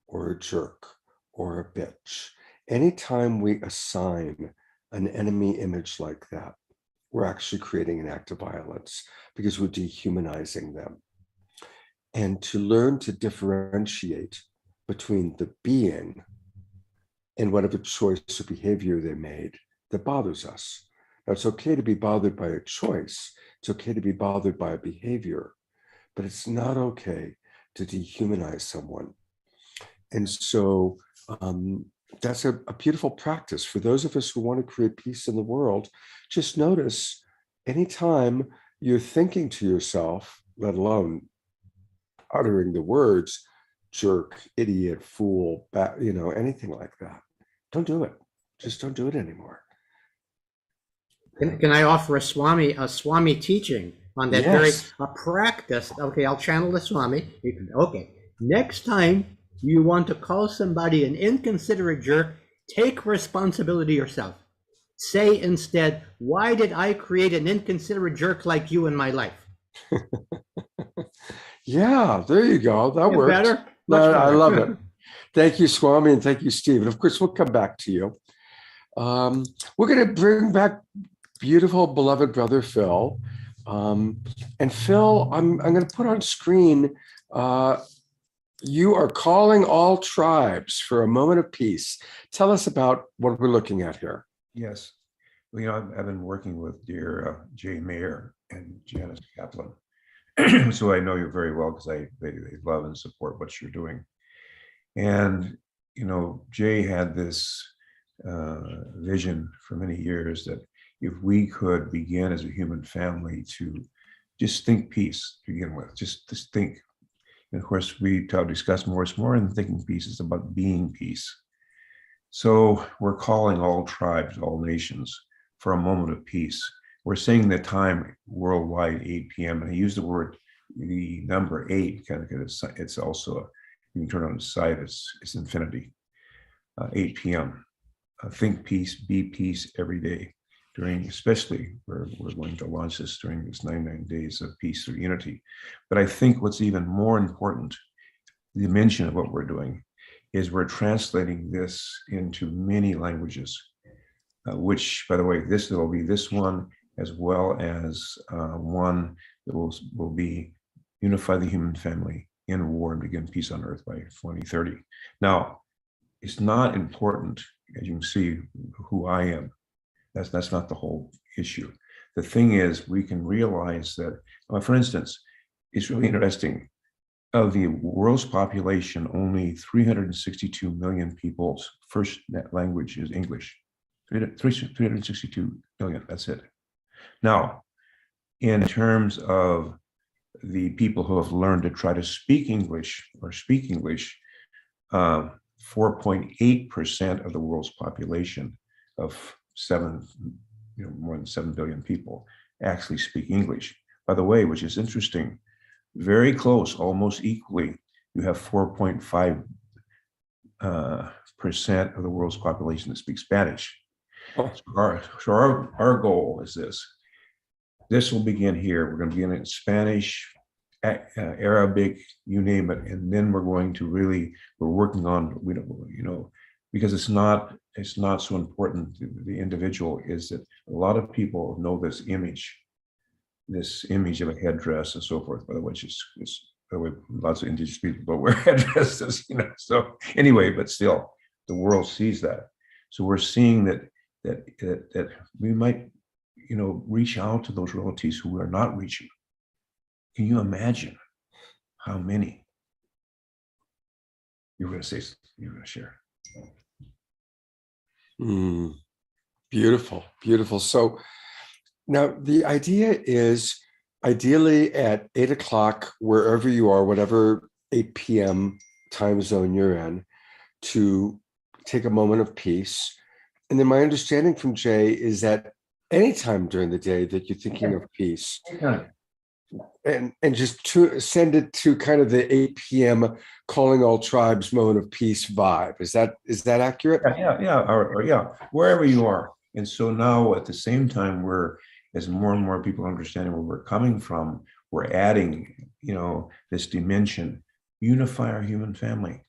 or a jerk or a bitch. Anytime we assign an enemy image like that, we're actually creating an act of violence because we're dehumanizing them. And to learn to differentiate between the being and whatever choice or behavior they made that bothers us. Now, it's okay to be bothered by a choice. It's okay to be bothered by a behavior, but it's not okay to dehumanize someone. And so that's a beautiful practice for those of us who want to create peace in the world. Just notice anytime you're thinking to yourself, let alone uttering the words jerk, idiot, fool, anything like that, don't do it. Just don't do it anymore. Can I offer a Swami teaching on that? Yes. Very practice? Okay, I'll channel the Swami. Okay, next time you want to call somebody an inconsiderate jerk, take responsibility yourself. Say instead, "Why did I create an inconsiderate jerk like you in my life?" Yeah, there you go. That works. Better? I love it. Thank you, Swami, and thank you, Steve. And of course, we'll come back to you. We're going to bring back beautiful, beloved brother Phil. And Phil, I'm going to put on screen, you are calling all tribes for a moment of peace. Tell us about what we're looking at here. Yes. Well, I've been working with dear Jay Mayer and Janice Kaplan. So I know you very well because they love and support what you're doing. And, Jay had this vision for many years that if we could begin as a human family to just think peace to begin with, just think. And of course, we discuss more and thinking peace is about being peace. So we're calling all tribes, all nations for a moment of peace we're saying the time worldwide 8 p.m. and I use the number 8 because it's also, you can turn on the side, it's infinity. 8 p.m. Think peace, be peace every day. Especially we're going to launch this during these 99 days of peace through unity. But I think what's even more important, the dimension of what we're doing, is we're translating this into many languages, which, by the way, this will be this one, as well as one that will be unify the human family in war and begin peace on earth by 2030. Now, it's not important, as you can see, who I am. That's not the whole issue. The thing is, we can realize that, for instance, it's really interesting. Of the world's population, only 362 million people's first language is English. 362 million, that's it. Now, in terms of the people who have learned to try to speak English, 4.8% of the world's population of more than 7 billion people actually speak English. By the way, which is interesting, very close, almost equally, you have 4.5% of the world's population that speaks Spanish. Oh. So our goal is this. This will begin here. We're going to begin in Spanish, Arabic, you name it, and then we're working on, because it's not so important. The individual is that a lot of people know this image of a headdress and so forth, by the way, by the way, lots of indigenous people wear headdresses, so anyway, but still the world sees that. So we're seeing that we might, reach out to those relatives who are not reaching. Can you imagine how many? You're going to share. Beautiful, beautiful. So now the idea is ideally at 8 o'clock, wherever you are, whatever 8 p.m. time zone you're in, to take a moment of peace. And then my understanding from Jay is that anytime during the day that you're thinking of peace, and just to send it to kind of the 8 p.m. calling all tribes moment of peace vibe. Is that accurate? Yeah, wherever you are. And so now at the same time, as more and more people understanding where we're coming from, we're adding, this dimension, unify our human family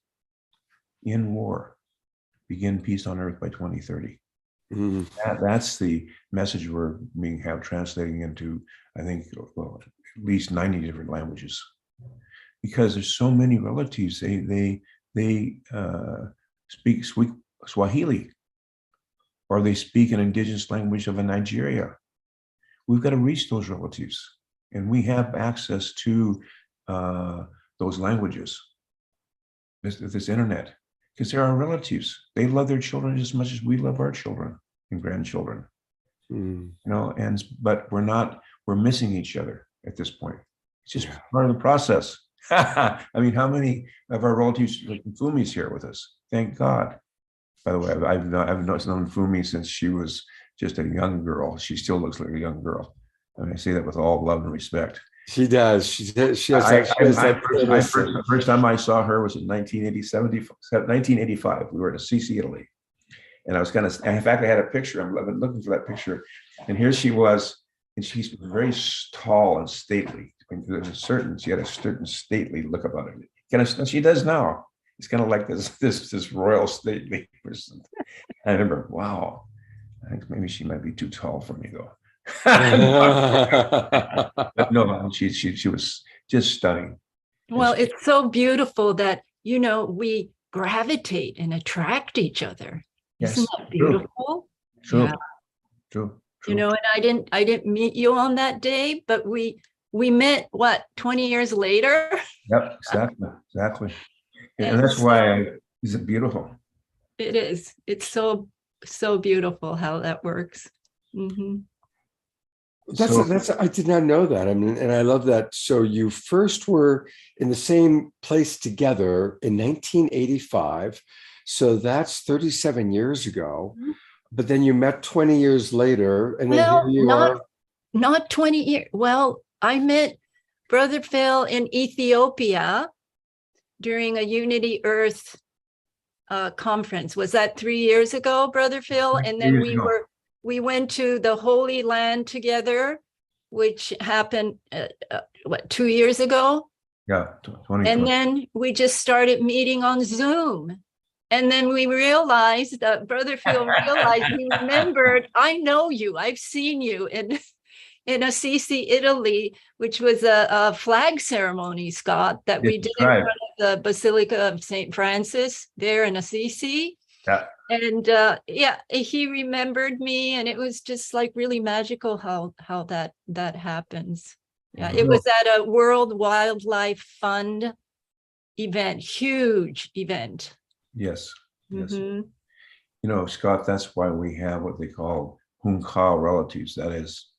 in war, begin peace on earth by 2030. That's the message we're translating into, I think, at least 90 different languages, because there's so many relatives. They speak Swahili, or they speak an indigenous language of Nigeria. We've got to reach those relatives, and we have access to those languages, this internet, because they're our relatives. They love their children as much as we love our children and grandchildren. But we're missing each other at this point. It's just part of the process. I mean, how many of our relatives, like Fumi's here with us? Thank God. By the way, I've known Fumi since she was just a young girl. She still looks like a young girl. And I say that with all love and respect. She does. She has the first time I saw her was in 1985. We were at Assisi, Italy. And I was in fact, I had a picture. I've been looking for that picture. And here she was, and she's very tall and stately. She had a certain stately look about it. And she does now. It's kind of like this royal stately person. I remember, wow, I think maybe she might be too tall for me though. But no, she was just stunning. Well, it's so beautiful that, we gravitate and attract each other. Yes. Isn't that beautiful? True. Yeah. True. And I didn't meet you on that day, but we met 20 years later. Yep, exactly. And that's why is it beautiful? It is. It's so beautiful how that works. Mm-hmm. That's I did not know that. I mean, and I love that. So you first were in the same place together in 1985. So that's 37 years ago. Mm-hmm. But then you met 20 years later, and then here you are. Not 20 years. Well, I met Brother Phil in Ethiopia during a Unity Earth conference. Was that 3 years ago, Brother Phil? And then we went to the Holy Land together, which happened, 2 years ago? Yeah, 2020. And then we just started meeting on Zoom. And then we realized that Brother Phil realized, he remembered, I know you, I've seen you in Assisi, Italy, which was a flag ceremony, Scott, that we did in front of the Basilica of St. Francis there in Assisi. Yeah. And he remembered me, and it was just like really magical how that happens. Yeah, it was at a World Wildlife Fund event, huge event. Yes. Yes. Mhm. You know, Scott, that's why we have what they call Hunkar relatives. That is,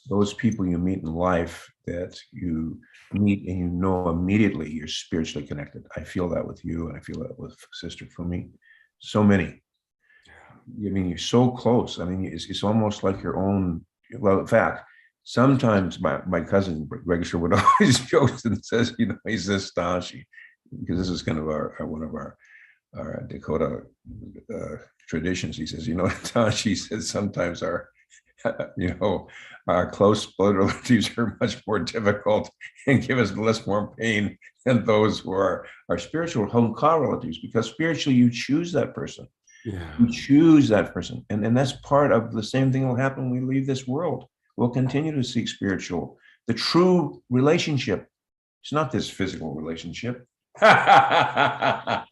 those people you meet in life that you meet and you know immediately you're spiritually connected. I feel that with you, and I feel that with Sister Fumi. So many. I mean, you're so close. I mean, it's almost like your own. Well, in fact, sometimes my cousin Greg Sherwood always jokes and says, you know, he says Stashi, because this is kind of one of our Dakota traditions. He says, you know, Tashi says sometimes our close blood relatives are much more difficult and give us less more pain than those who are our spiritual home car relatives, because spiritually you choose that person. Yeah. You choose that person. And that's part of the same thing will happen when we leave this world. We'll continue to seek spiritual, the true relationship. It's not this physical relationship. I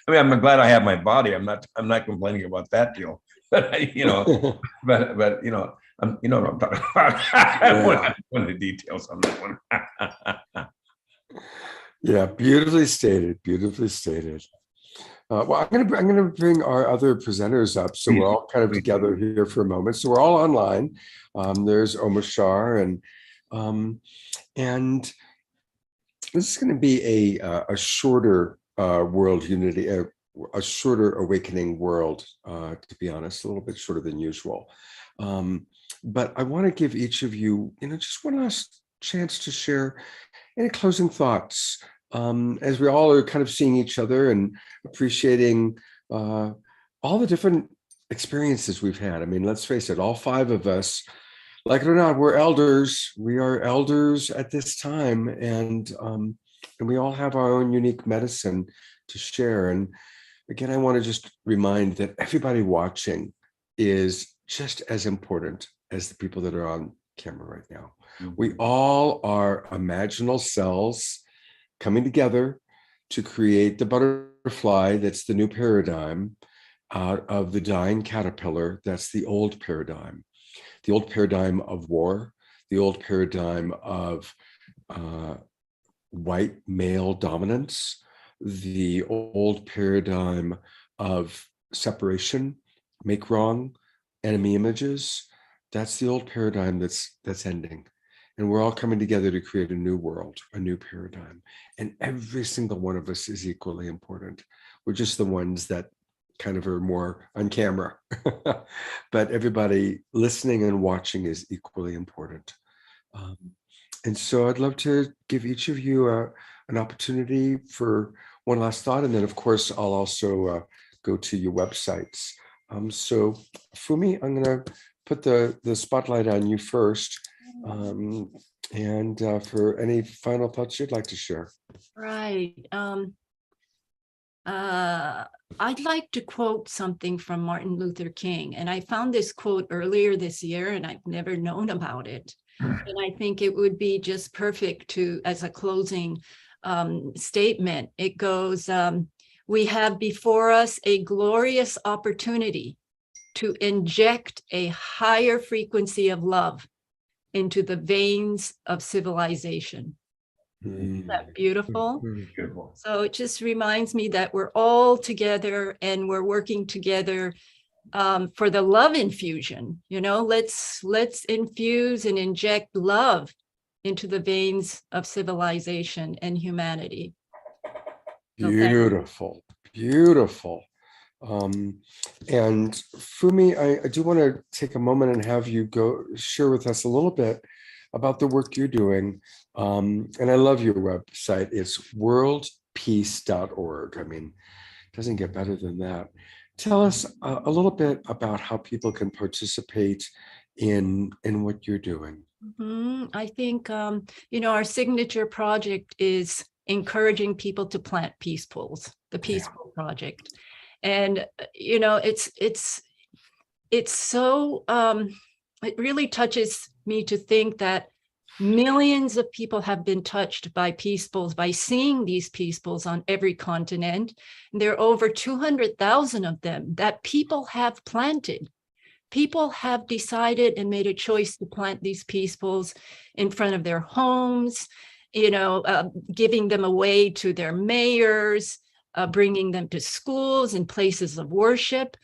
mean, I'm glad I have my body. I'm not complaining about that deal. But you know, but you know, you know what I'm talking about. I won't go into details on that one. Yeah, beautifully stated. Beautifully stated. Well, I'm gonna bring our other presenters up, so we're all kind of together here for a moment. So we're all online. There's Omashar, and this is going to be a shorter world unity, a shorter awakening world. To be honest, a little bit shorter than usual. But I want to give each of you, just one last chance to share any closing thoughts. As we all are kind of seeing each other and appreciating all the different experiences we've had. I mean, let's face it, all five of us, like it or not, we're elders. We are elders at this time, and we all have our own unique medicine to share. And again, I want to just remind that everybody watching is just as important as the people that are on camera right now. Mm-hmm. We all are imaginal cells coming together to create the butterfly that's the new paradigm out of the dying caterpillar that's the old paradigm. The old paradigm of war, the old paradigm of white male dominance, the old paradigm of separation, make wrong, enemy images. That's the old paradigm that's ending. And we're all coming together to create a new world, a new paradigm. And every single one of us is equally important. We're just the ones that kind of are more on camera. But everybody listening and watching is equally important. And so I'd love to give each of you an opportunity for one last thought. And then, of course, I'll also go to your websites. So Fumi, I'm going to put the spotlight on you first. And for any final thoughts you'd like to share. Right. I'd like to quote something from Martin Luther King. And I found this quote earlier this year, and I've never known about it. And I think it would be just perfect as a closing statement. It goes, we have before us a glorious opportunity to inject a higher frequency of love into the veins of civilization. Isn't that beautiful? Beautiful. So it just reminds me that we're all together and we're working together for the love infusion. Let's infuse and inject love into the veins of civilization and humanity. Beautiful, beautiful. And Fumi, I do want to take a moment and have you go share with us a little bit about the work you're doing. And I love your website. It's worldpeace.org. I mean, it doesn't get better than that. Tell us a little bit about how people can participate in what you're doing. I think, our signature project is encouraging people to plant peace pools, the Peace Pool Project. And, it's so, it really touches me to think that millions of people have been touched by peace pools, by seeing these peace pools on every continent. There are over 200,000 of them that people have planted. People have decided and made a choice to plant these peace pools in front of their homes, giving them away to their mayors, bringing them to schools and places of worship.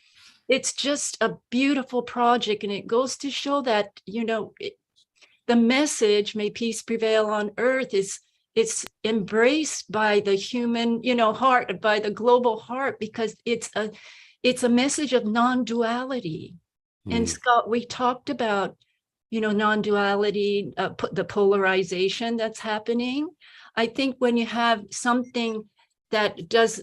It's just a beautiful project, and it goes to show that, the message, may peace prevail on earth, it's embraced by the human, heart, by the global heart, because it's a message of non-duality. And Scott, we talked about, non-duality, the polarization that's happening. I think when you have something that does,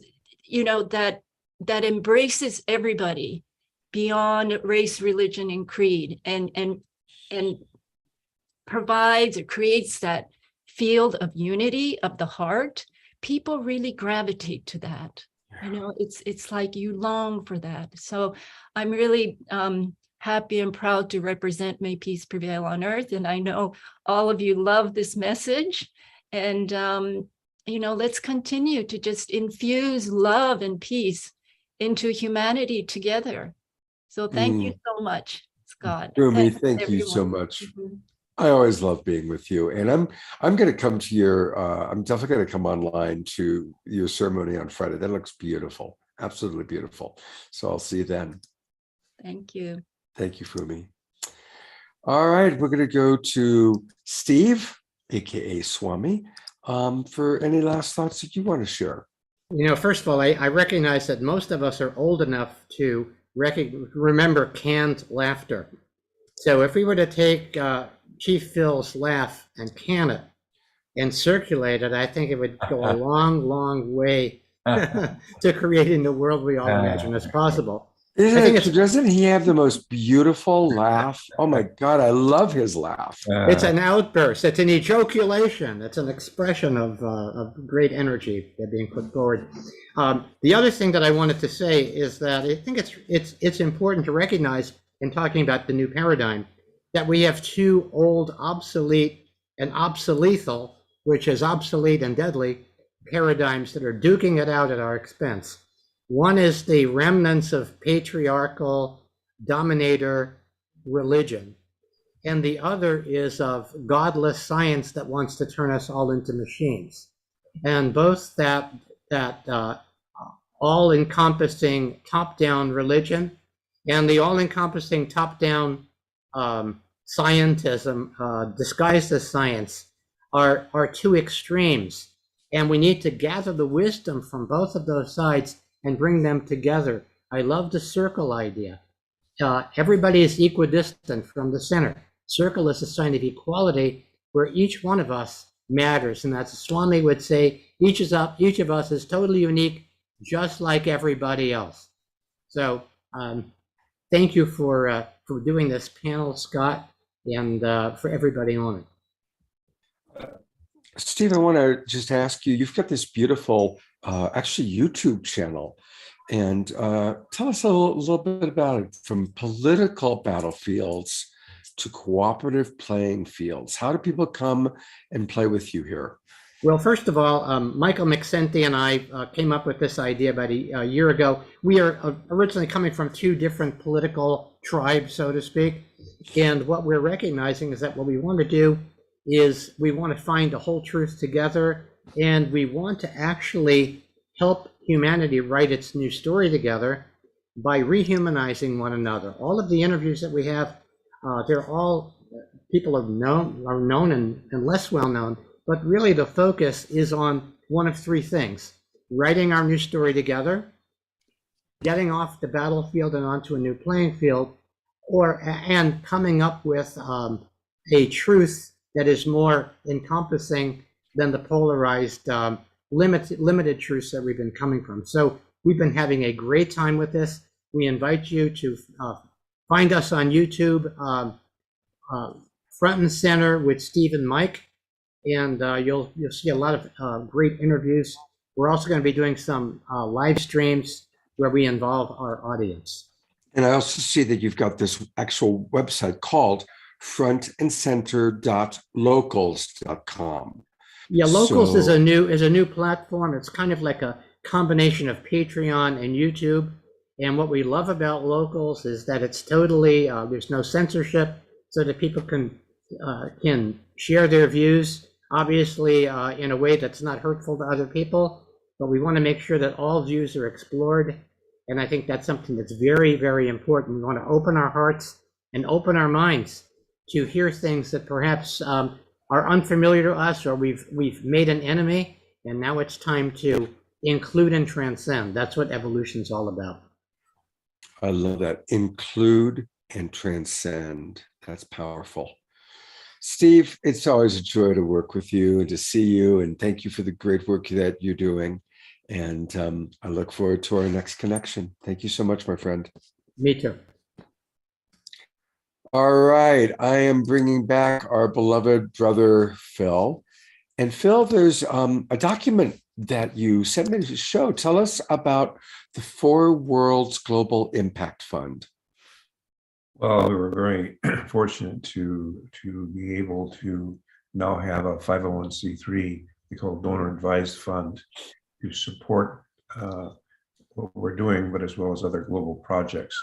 that embraces everybody beyond race, religion, and creed, and provides or creates that field of unity of the heart, people really gravitate to that. It's like you long for that. So I'm really happy and proud to represent May Peace Prevail on Earth. And I know all of you love this message. And, let's continue to just infuse love and peace into humanity together. So thank you so much, Scott. Rumi, thank you so much. I always love being with you. And I'm going to come to I'm definitely going to come online to your ceremony on Friday. That looks beautiful. Absolutely beautiful. So I'll see you then. Thank you. Thank you, Fumi. All right, we're going to go to Steve, aka Swami, for any last thoughts that you want to share. First of all, I recognize that most of us are old enough to remember canned laughter. So if we were to take Chief Phil's laugh and can it and circulate it, I think it would go a long, long way to creating the world we all imagine as possible. Doesn't he have the most beautiful laugh? Oh my God, I love his laugh. It's an outburst. It's an ejaculation. It's an expression of great energy being put forward. The other thing that I wanted to say is that I think it's important to recognize in talking about the new paradigm that we have two old, obsolete, and obsolethal, which is obsolete and deadly, paradigms that are duking it out at our expense. One is the remnants of patriarchal dominator religion, and the other is of godless science that wants to turn us all into machines. And both that all-encompassing top-down religion and the all-encompassing top-down scientism disguised as science are two extremes, and we need to gather the wisdom from both of those sides and bring them together. I love the circle idea. Everybody is equidistant from the center. Circle is a sign of equality where each one of us matters, and as Swami would say, each of us is totally unique, just like everybody else. So thank you for doing this panel, Scott, and for everybody on it. Steve, I want to just ask you, you've got this beautiful, actually YouTube channel, and tell us a little bit about it, from political battlefields to cooperative playing fields. How do people come and play with you here? Well, first of all, Michael McSenty and I came up with this idea about a year ago. We are originally coming from two different political tribes, so to speak. And what we're recognizing is that what we want to do is we want to find the whole truth together, and we want to actually help humanity write its new story together by rehumanizing one another. All of the interviews that we have, they're all people are known and less well known, but really the focus is on one of three things: writing our new story together, getting off the battlefield and onto a new playing field, and coming up with a truth that is more encompassing than the polarized limited truths that we've been coming from. So we've been having a great time with this. We invite you to find us on YouTube, Front and Center with Steve and Mike, and you'll see a lot of great interviews. We're also going to be doing some live streams where we involve our audience. And I also see that you've got this actual website called frontandcenter.locals.com. Yeah, Locals So- is a new platform. It's kind of like a combination of Patreon and YouTube. And what we love about Locals is that it's totally there's no censorship, so that people can share their views, obviously in a way that's not hurtful to other people. But we want to make sure that all views are explored, and I think that's something that's very, very important. We want to open our hearts and open our minds to hear things that perhaps are unfamiliar to us, or we've made an enemy, and now it's time to include and transcend. That's what evolution's all about. I love that. Include and transcend. That's powerful. Steve, it's always a joy to work with you and to see you, and thank you for the great work that you're doing. And I look forward to our next connection. Thank you so much, my friend. Me too. All right, I am bringing back our beloved brother, Phil. And Phil, there's a document that you sent me to the show. Tell us about the Four Worlds Global Impact Fund. Well, we were very fortunate to be able to now have a 501c3, we call donor advised fund, to support what we're doing, but as well as other global projects.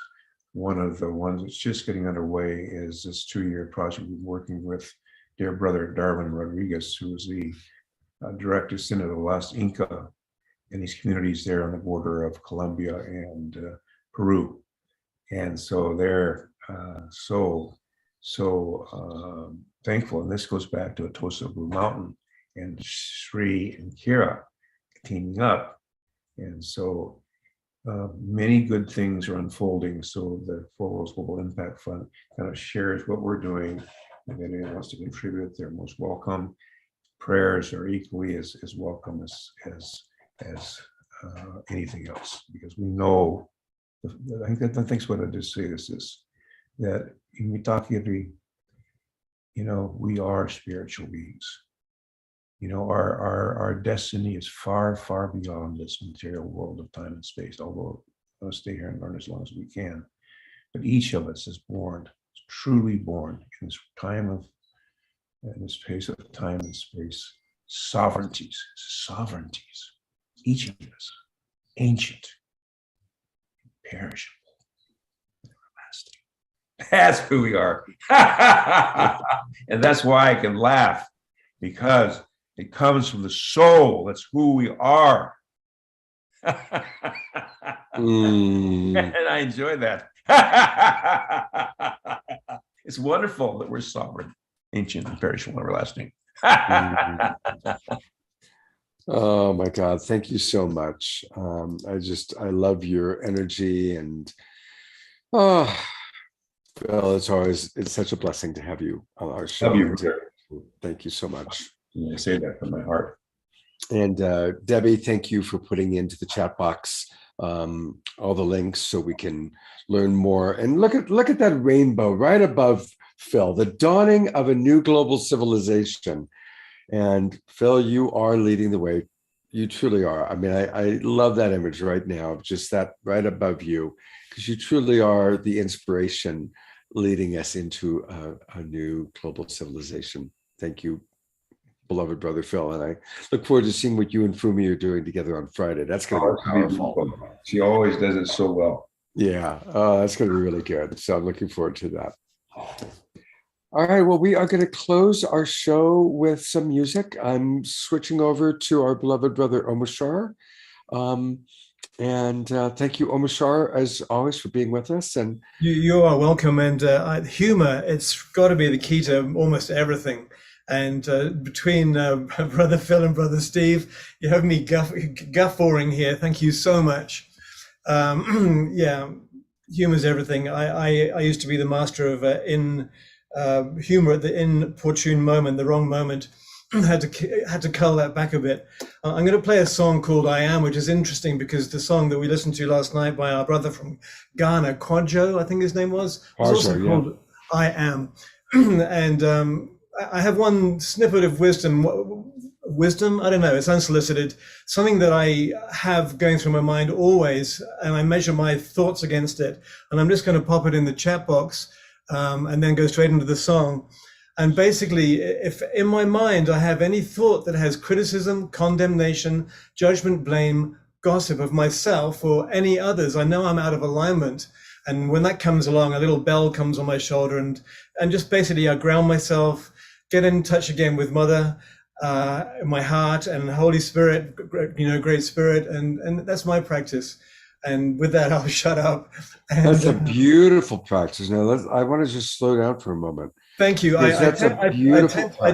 One of the ones that's just getting underway is this 2-year project we're working with dear brother Darwin Rodriguez, who is the director synod of Las Inca in these communities there on the border of Colombia and Peru. And so they're so thankful. And this goes back to Atosa Blue Mountain and Sri and Kira teaming up. And so many good things are unfolding. So the Four Worlds Global Impact Fund kind of shares what we're doing. And if anyone wants to contribute, they're most welcome. Prayers are equally as welcome as anything else, because we know, I think what I just say is this, that in Mitaki, we are spiritual beings. Our destiny is far, far beyond this material world of time and space, although I want to stay here and learn as long as we can. But each of us is born, truly born in this in this space of time and space, sovereignties. Each of us, ancient, imperishable, everlasting. That's who we are. And that's why I can laugh, because it comes from the soul. That's who we are. And I enjoy that. It's wonderful that we're sovereign, ancient, imperishable, everlasting. Oh my God, thank you so much. I love your energy, and Phil, it's such a blessing to have you on our show. Love you. Thank you so much. I say that from my heart. And Debbie, thank you for putting into the chat box all the links so we can learn more. And look at that rainbow right above Phil, the dawning of a new global civilization. And Phil, you are leading the way. You truly are. I mean, I love that image right now, just that right above you, because you truly are the inspiration leading us into a new global civilization. Thank you, beloved brother Phil. And I look forward to seeing what you and Fumi are doing together on Friday. That's going to be powerful. She always does it so well. Yeah, that's going to be really good. So I'm looking forward to that. All right, well, we are going to close our show with some music. I'm switching over to our beloved brother Omoshar. And thank you, Omoshar, as always, for being with us. And you are welcome. And humor, it's got to be the key to almost everything. And between brother Phil and brother Steve, you have me guffawing here. Thank you so much. Yeah, humor's everything. I used to be the master of humor at the inopportune moment, the wrong moment. had to cull that back a bit. I'm going to play a song called "I Am," which is interesting because the song that we listened to last night by our brother from Ghana, Kwadwo, I think his name was also called "I Am," and I have one snippet of wisdom. I don't know, it's unsolicited, something that I have going through my mind always, and I measure my thoughts against it. And I'm just going to pop it in the chat box and then go straight into the song. And basically, if in my mind I have any thought that has criticism, condemnation, judgment, blame, gossip of myself or any others, I know I'm out of alignment. And when that comes along, a little bell comes on my shoulder, and just basically I ground myself, get in touch again with Mother, my heart, and Holy Spirit, Great Spirit, and that's my practice. And with that, I'll shut up. That's a beautiful practice. Now, I want to just slow down for a moment. Thank you. I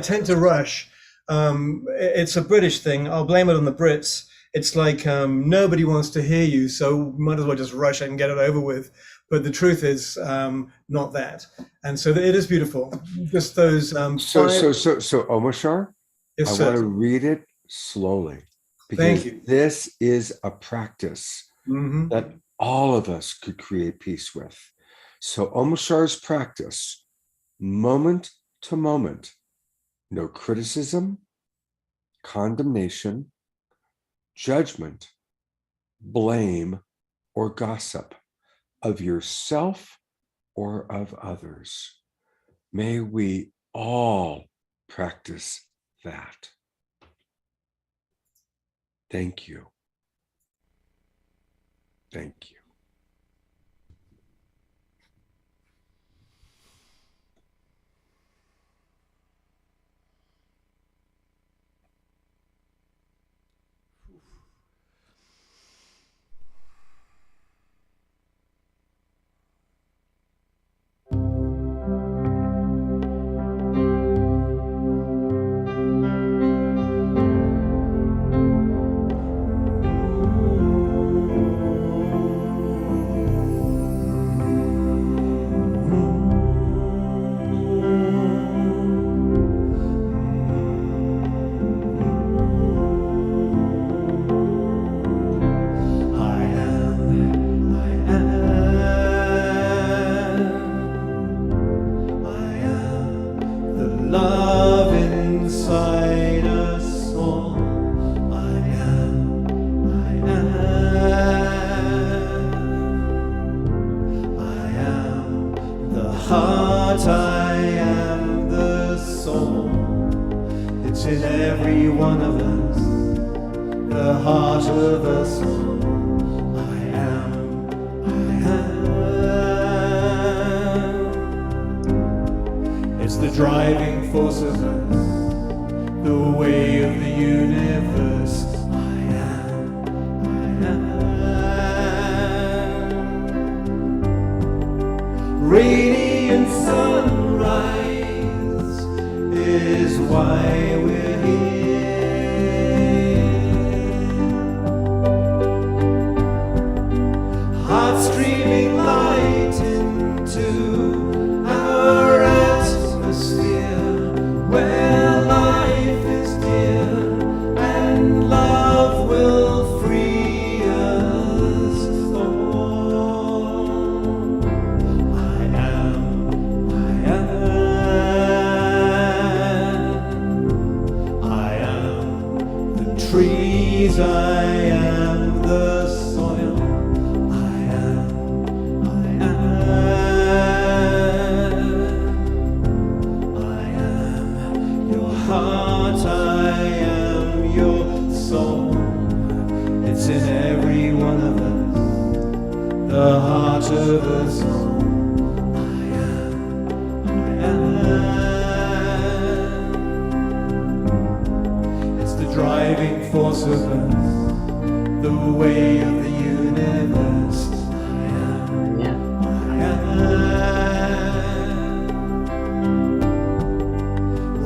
tend to rush. It's a British thing. I'll blame it on the Brits. It's like nobody wants to hear you, so might as well just rush and get it over with. But the truth is not that. And so it is beautiful. Just those. So Omashar, yes, I sir. want to read it slowly because Thank you. This is a practice that all of us could create peace with. So Omashar's practice, moment to moment, no criticism, condemnation, judgment, blame, or gossip of yourself or of others. May we all practice that. Thank you. Thank you.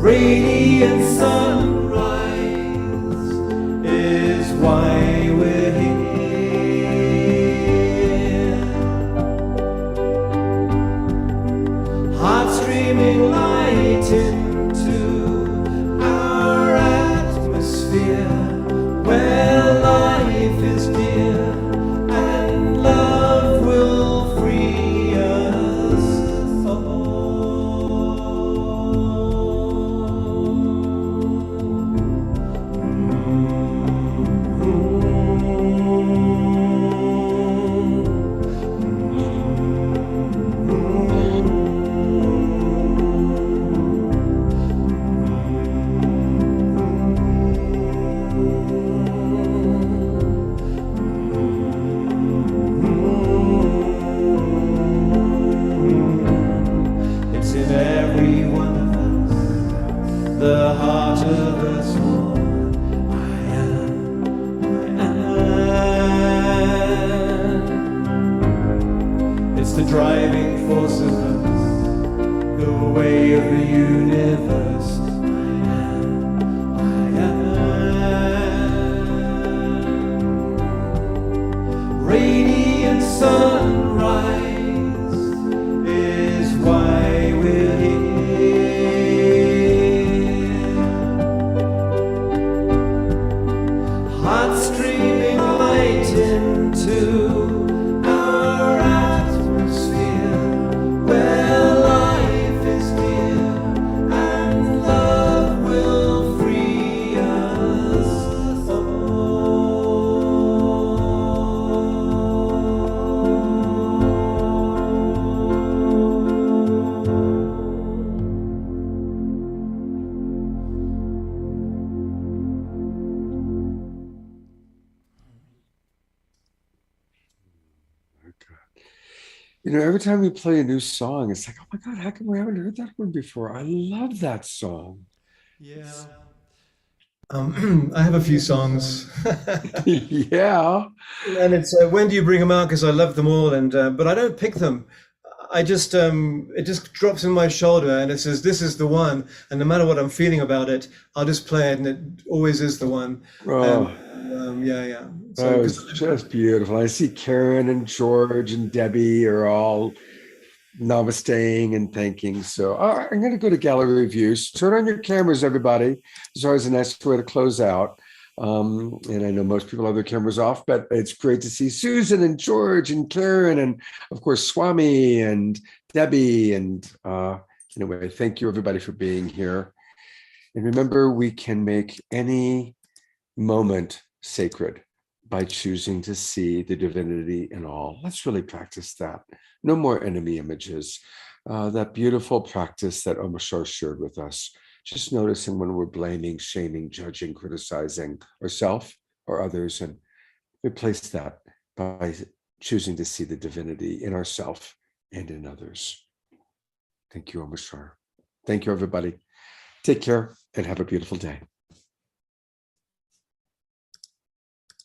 Radiant sunrise is why we're here. driving force of us, the way of the universe. I am. Radiant sunrise is why we're here. Heart streaming light into our atmosphere, where life is dear and love will free us You know, every time we play a new song, it's like, oh my God, how come we haven't heard that one before? I love that song. Yeah. I have a few songs. Yeah. And it's when do you bring them out? Because I love them all, and but I don't pick them. I just it just drops in my shoulder, and it says this is the one. And no matter what I'm feeling about it, I'll just play it, and it always is the one. Oh, Yeah. that was just beautiful. I see Karen and George and Debbie are all namasteing and thanking. So I'm going to go to gallery reviews. Turn on your cameras, everybody. It's always a nice way to close out. And I know most people have their cameras off, but it's great to see Susan and George and Karen and of course Swami and Debbie. And anyway, thank you everybody for being here. And remember, we can make any moment sacred by choosing to see the divinity in all. Let's really practice that. No more enemy images. That beautiful practice that Omar Shah shared with us. Just noticing when we're blaming, shaming, judging, criticizing ourselves or others, and replace that by choosing to see the divinity in ourselves and in others. Thank you, Omar Shah. Thank you, everybody. Take care and have a beautiful day.